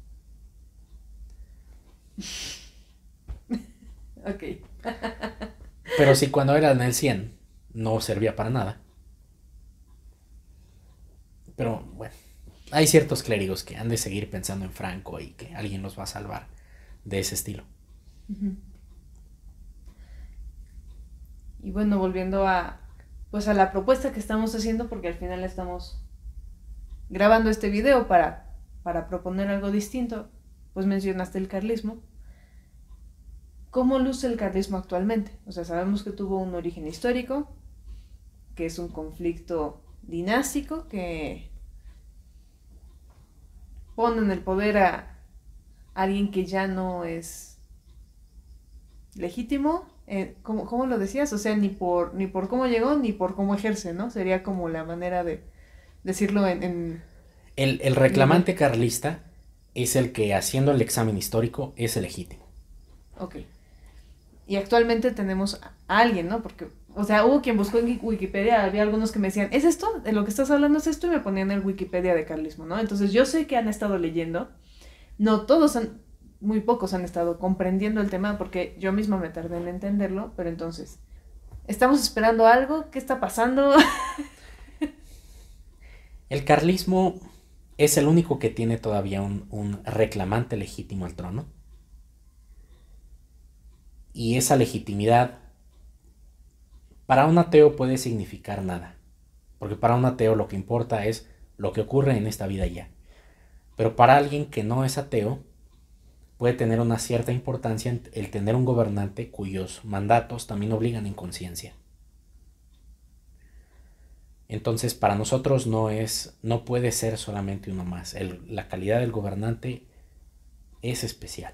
Ok. Pero si cuando era en el 100 no servía para nada. Pero bueno, hay ciertos clérigos que han de seguir pensando en Franco y que alguien los va a salvar de ese estilo. Y bueno, volviendo a la propuesta que estamos haciendo, porque al final estamos grabando este video para proponer algo distinto, pues mencionaste el carlismo. ¿Cómo luce el carlismo actualmente? O sea, sabemos que tuvo un origen histórico, que es un conflicto dinástico que pone en el poder a alguien que ya no es legítimo. ¿Cómo lo decías? O sea, ni por cómo llegó, ni por cómo ejerce, ¿no? Sería como la manera de decirlo en... El reclamante carlista es el que, haciendo el examen histórico, es el legítimo. Ok. Y actualmente tenemos a alguien, ¿no? Porque, o sea, hubo quien buscó en Wikipedia, había algunos que me decían, ¿es esto? ¿De lo que estás hablando es esto? Y me ponían el Wikipedia de carlismo, ¿no? Entonces yo sé que han estado leyendo, no todos muy pocos han estado comprendiendo el tema porque yo misma me tardé en entenderlo, pero entonces, ¿estamos esperando algo? ¿Qué está pasando? El carlismo es el único que tiene todavía un reclamante legítimo al trono. Y esa legitimidad para un ateo puede significar nada. Porque para un ateo lo que importa es lo que ocurre en esta vida ya. Pero para alguien que no es ateo, puede tener una cierta importancia el tener un gobernante cuyos mandatos también obligan en conciencia. Entonces, para nosotros no puede ser solamente uno más. La calidad del gobernante es especial.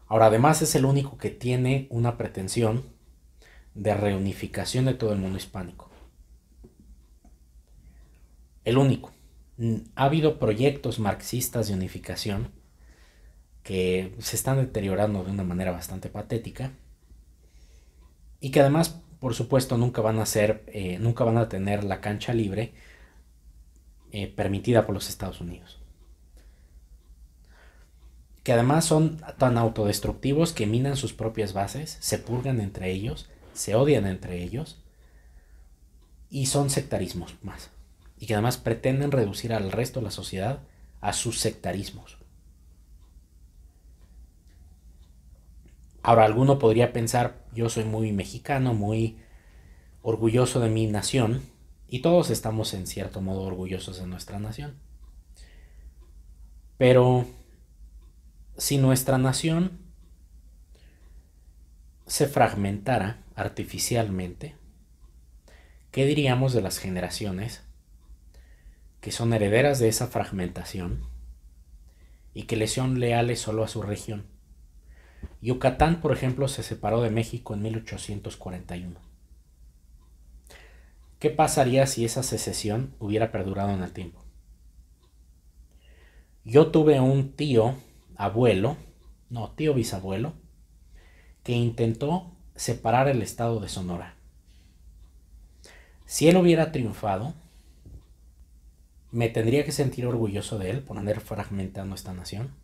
Ahora, además es el único que tiene una pretensión de reunificación de todo el mundo hispánico. El único. Ha habido proyectos marxistas de unificación que se están deteriorando de una manera bastante patética y que además, por supuesto, nunca van a tener la cancha libre permitida por los Estados Unidos. que además son tan autodestructivos que minan sus propias bases, se purgan entre ellos, se odian entre ellos, y son sectarismos más. Y que además pretenden reducir al resto de la sociedad a sus sectarismos. Ahora, alguno podría pensar, yo soy muy mexicano, muy orgulloso de mi nación, y todos estamos en cierto modo orgullosos de nuestra nación. Pero si nuestra nación se fragmentara artificialmente, ¿qué diríamos de las generaciones que son herederas de esa fragmentación y que le son leales solo a su región? Yucatán, por ejemplo, se separó de México en 1841. ¿Qué pasaría si esa secesión hubiera perdurado en el tiempo? Yo tuve un tío bisabuelo, que intentó separar el estado de Sonora. Si él hubiera triunfado, me tendría que sentir orgulloso de él por haber fragmentado esta nación.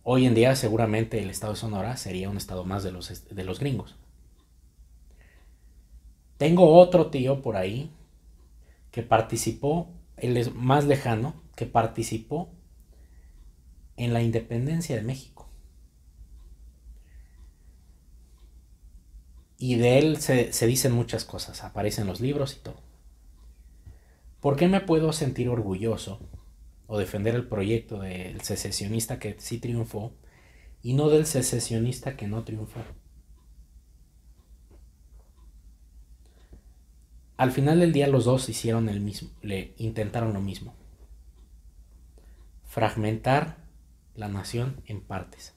Hoy en día seguramente el estado de Sonora sería un estado más de los gringos. Tengo otro tío por ahí que participó, él es más lejano, que participó en la independencia de México. Y de él se dicen muchas cosas, aparecen los libros y todo. ¿Por qué me puedo sentir orgulloso o defender el proyecto del secesionista que sí triunfó y no del secesionista que no triunfó? Al final del día los dos hicieron el mismo, intentaron lo mismo. Fragmentar la nación en partes.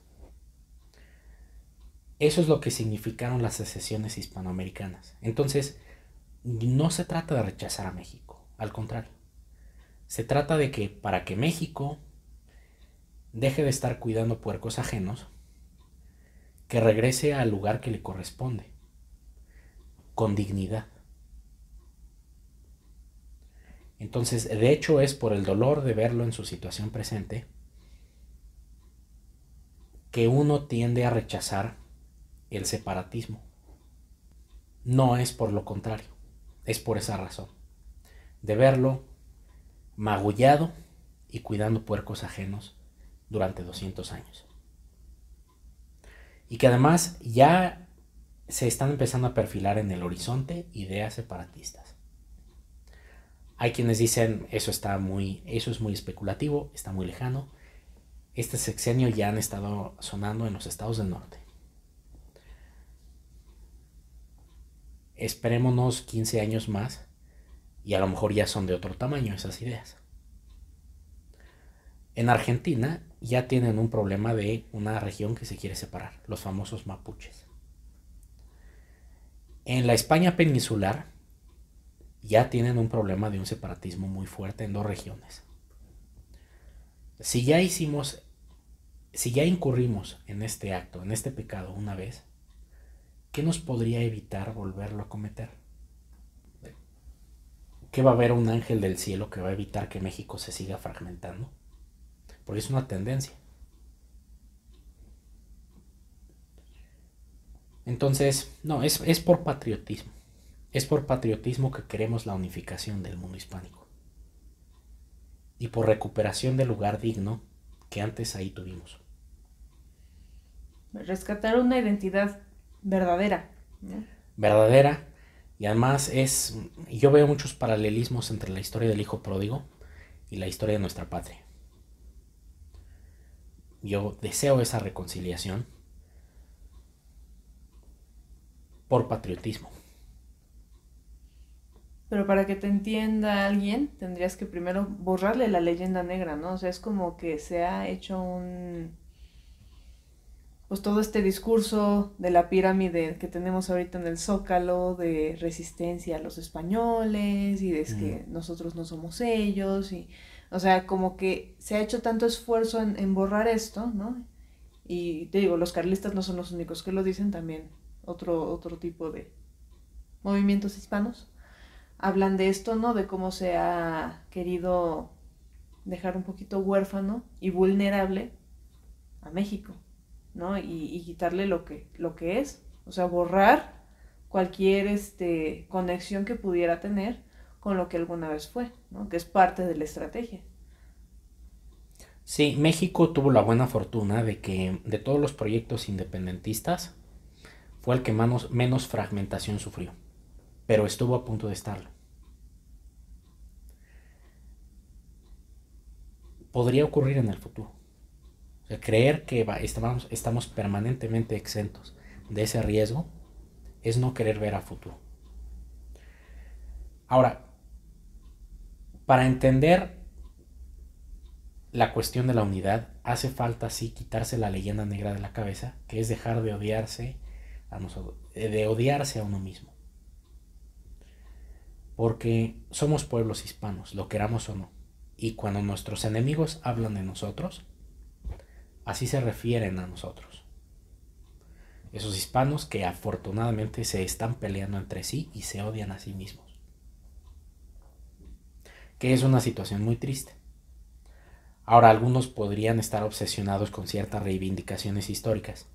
Eso es lo que significaron las secesiones hispanoamericanas. Entonces, no se trata de rechazar a México, al contrario. Se trata de que para que México deje de estar cuidando puercos ajenos, que regrese al lugar que le corresponde, con dignidad. Entonces, de hecho, es por el dolor de verlo en su situación presente que uno tiende a rechazar el separatismo. No es por lo contrario, es por esa razón, de verlo magullado y cuidando puercos ajenos durante 200 años. Y que además ya se están empezando a perfilar en el horizonte ideas separatistas. Hay quienes dicen eso es muy especulativo, está muy lejano. Este sexenio ya han estado sonando en los estados del norte. Esperémonos 15 años más y a lo mejor ya son de otro tamaño esas ideas. En Argentina ya tienen un problema de una región que se quiere separar, los famosos mapuches. En la España peninsular ya tienen un problema de un separatismo muy fuerte en dos regiones. Si ya incurrimos en este acto, en este pecado una vez, ¿qué nos podría evitar volverlo a cometer? ¿Qué va a haber un ángel del cielo que va a evitar que México se siga fragmentando? Porque es una tendencia. Entonces, no, es por patriotismo. Es por patriotismo que queremos la unificación del mundo hispánico. Y por recuperación del lugar digno que antes ahí tuvimos. Rescatar una identidad verdadera, ¿no? Verdadera. Y además yo veo muchos paralelismos entre la historia del hijo pródigo y la historia de nuestra patria. Yo deseo esa reconciliación por patriotismo. Pero para que te entienda alguien, tendrías que primero borrarle la leyenda negra, ¿no? O sea, es como que se ha hecho pues todo este discurso de la pirámide que tenemos ahorita en el Zócalo, de resistencia a los españoles, y de que nosotros no somos ellos, y, o sea, como que se ha hecho tanto esfuerzo en borrar esto, ¿no? Y te digo, los carlistas no son los únicos que lo dicen, también otro tipo de movimientos hispanos hablan de esto, ¿no? De cómo se ha querido dejar un poquito huérfano y vulnerable a México, ¿no? Y quitarle lo que es, o sea, borrar cualquier conexión que pudiera tener con lo que alguna vez fue, ¿no? Que es parte de la estrategia. Sí, México tuvo la buena fortuna de que de todos los proyectos independentistas fue el que menos fragmentación sufrió, pero estuvo a punto de estarlo. Podría ocurrir en el futuro. O sea, creer que estamos permanentemente exentos de ese riesgo es no querer ver a futuro. Ahora, para entender la cuestión de la unidad, hace falta sí quitarse la leyenda negra de la cabeza, que es dejar de odiarse a uno mismo. Porque somos pueblos hispanos, lo queramos o no. Y cuando nuestros enemigos hablan de nosotros, así se refieren a nosotros. Esos hispanos que afortunadamente se están peleando entre sí y se odian a sí mismos. Que es una situación muy triste. Ahora, algunos podrían estar obsesionados con ciertas reivindicaciones históricas.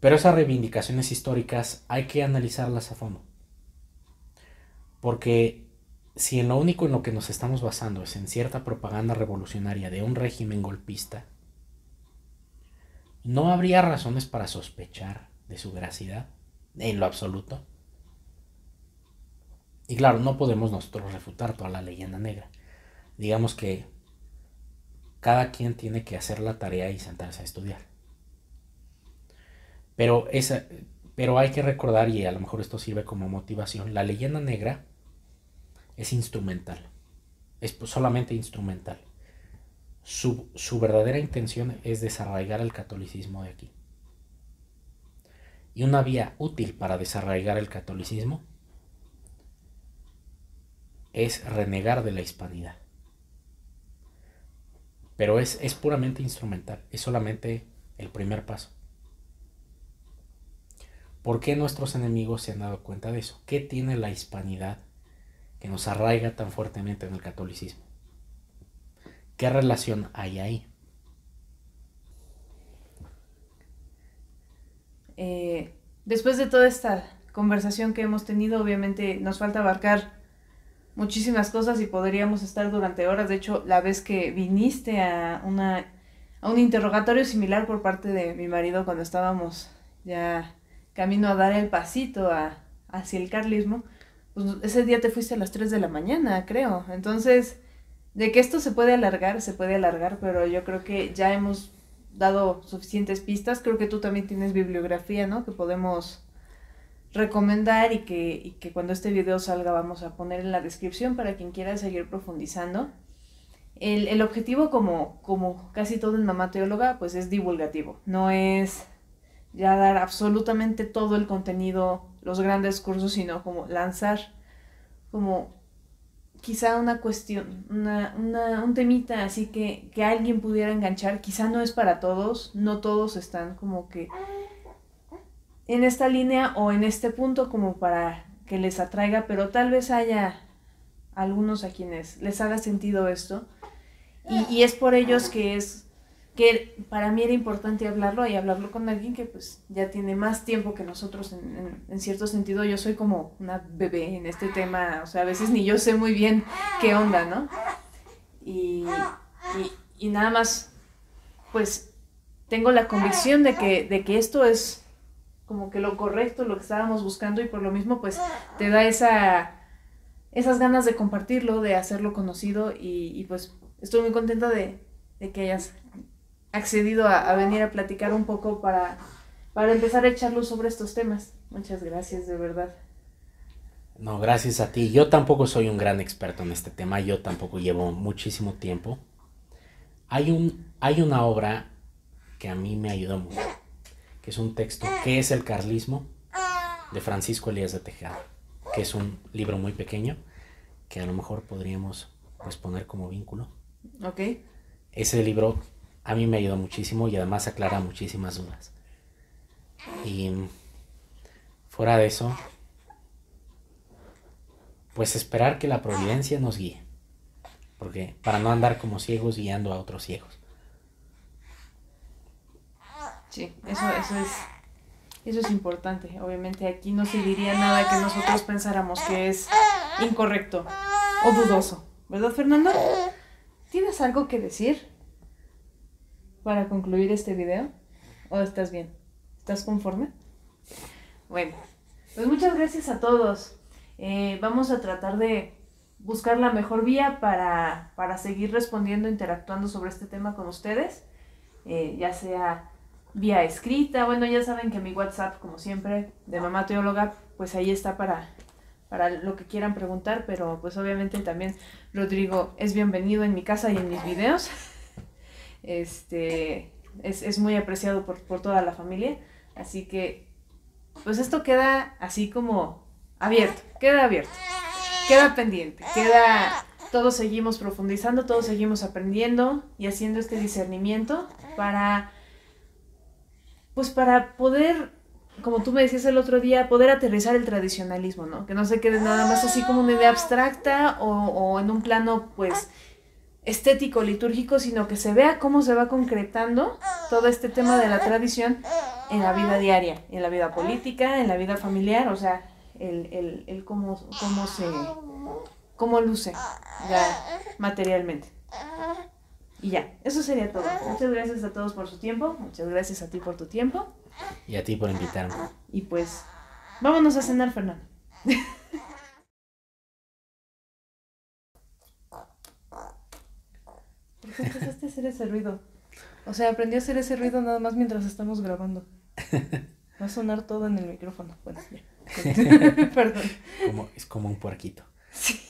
Pero esas reivindicaciones históricas hay que analizarlas a fondo. Porque si en lo único en lo que nos estamos basando es en cierta propaganda revolucionaria de un régimen golpista, no habría razones para sospechar de su veracidad en lo absoluto. Y claro, no podemos nosotros refutar toda la leyenda negra. Digamos que cada quien tiene que hacer la tarea y sentarse a estudiar. Pero hay que recordar, y a lo mejor esto sirve como motivación, la leyenda negra es instrumental. Es solamente instrumental. Su verdadera intención es desarraigar el catolicismo de aquí. Y una vía útil para desarraigar el catolicismo es renegar de la hispanidad. Pero es puramente instrumental, es solamente el primer paso. ¿Por qué nuestros enemigos se han dado cuenta de eso? ¿Qué tiene la hispanidad que nos arraiga tan fuertemente en el catolicismo? ¿Qué relación hay ahí? Después de toda esta conversación que hemos tenido, obviamente nos falta abarcar muchísimas cosas y podríamos estar durante horas. De hecho, la vez que viniste a un interrogatorio similar por parte de mi marido cuando estábamos ya camino a dar el pasito hacia el carlismo, pues ese día te fuiste a las 3 de la mañana, creo. Entonces, de que esto se puede alargar, pero yo creo que ya hemos dado suficientes pistas. Creo que tú también tienes bibliografía, ¿no? Que podemos recomendar y que cuando este video salga vamos a poner en la descripción para quien quiera seguir profundizando. El objetivo, como casi todo en Mamá Teóloga, pues es divulgativo. No es ya dar absolutamente todo el contenido, los grandes cursos, sino como lanzar como quizá una cuestión, un temita así que alguien pudiera enganchar. Quizá no es para todos, no todos están como que en esta línea o en este punto como para que les atraiga, pero tal vez haya algunos a quienes les haga sentido esto. Y es por ellos que para mí era importante hablarlo y hablarlo con alguien que pues ya tiene más tiempo que nosotros en cierto sentido. Yo soy como una bebé en este tema, o sea, a veces ni yo sé muy bien qué onda, ¿no? Y nada más, pues tengo la convicción de que esto es como que lo correcto, lo que estábamos buscando, y por lo mismo pues te da esas ganas de compartirlo, de hacerlo conocido, y pues estoy muy contenta de que hayas accedido a venir a platicar un poco para empezar a echar luz sobre estos temas. Muchas gracias, de verdad. No, gracias a ti. Yo tampoco soy un gran experto en este tema, yo tampoco llevo muchísimo tiempo. Hay una obra que a mí me ayudó mucho, que es un texto, ¿Qué es el carlismo?, de Francisco Elías de Tejada, que es un libro muy pequeño, que a lo mejor podríamos pues poner como vínculo. Ok. Ese libro a mí me ayudó muchísimo y además aclara muchísimas dudas. Y fuera de eso, pues esperar que la providencia nos guíe. Porque para no andar como ciegos guiando a otros ciegos. Sí, eso es importante. Obviamente aquí no se diría nada que nosotros pensáramos que es incorrecto o dudoso. ¿Verdad, Fernando? ¿Tienes algo que decir para concluir este video? ¿O estás bien? ¿Estás conforme? Bueno, pues muchas gracias a todos. Vamos a tratar de buscar la mejor vía para seguir respondiendo, interactuando sobre este tema con ustedes. Ya sea vía escrita. Bueno, ya saben que mi WhatsApp, como siempre, de Mamá Teóloga, pues ahí está para lo que quieran preguntar, pero pues obviamente también Rodrigo es bienvenido en mi casa y en mis videos. Es muy apreciado por toda la familia, así que pues esto queda así como abierto, queda pendiente, todos seguimos profundizando, todos seguimos aprendiendo y haciendo este discernimiento para poder, como tú me decías el otro día, poder aterrizar el tradicionalismo, ¿no? Que no se quede nada más así como una idea abstracta o en un plano, pues, estético, litúrgico, sino que se vea cómo se va concretando todo este tema de la tradición en la vida diaria, en la vida política, en la vida familiar, o sea, el cómo luce ya materialmente. Y ya, eso sería todo. Muchas gracias a todos por su tiempo, muchas gracias a ti por tu tiempo. Y a ti por invitarme. Y pues, vámonos a cenar, Fernando. ¿Por qué empezaste a hacer ese ruido? O sea, aprendí a hacer ese ruido nada más mientras estamos grabando. Va a sonar todo en el micrófono. Bueno, ya. Perdón. Es como un puerquito. Sí.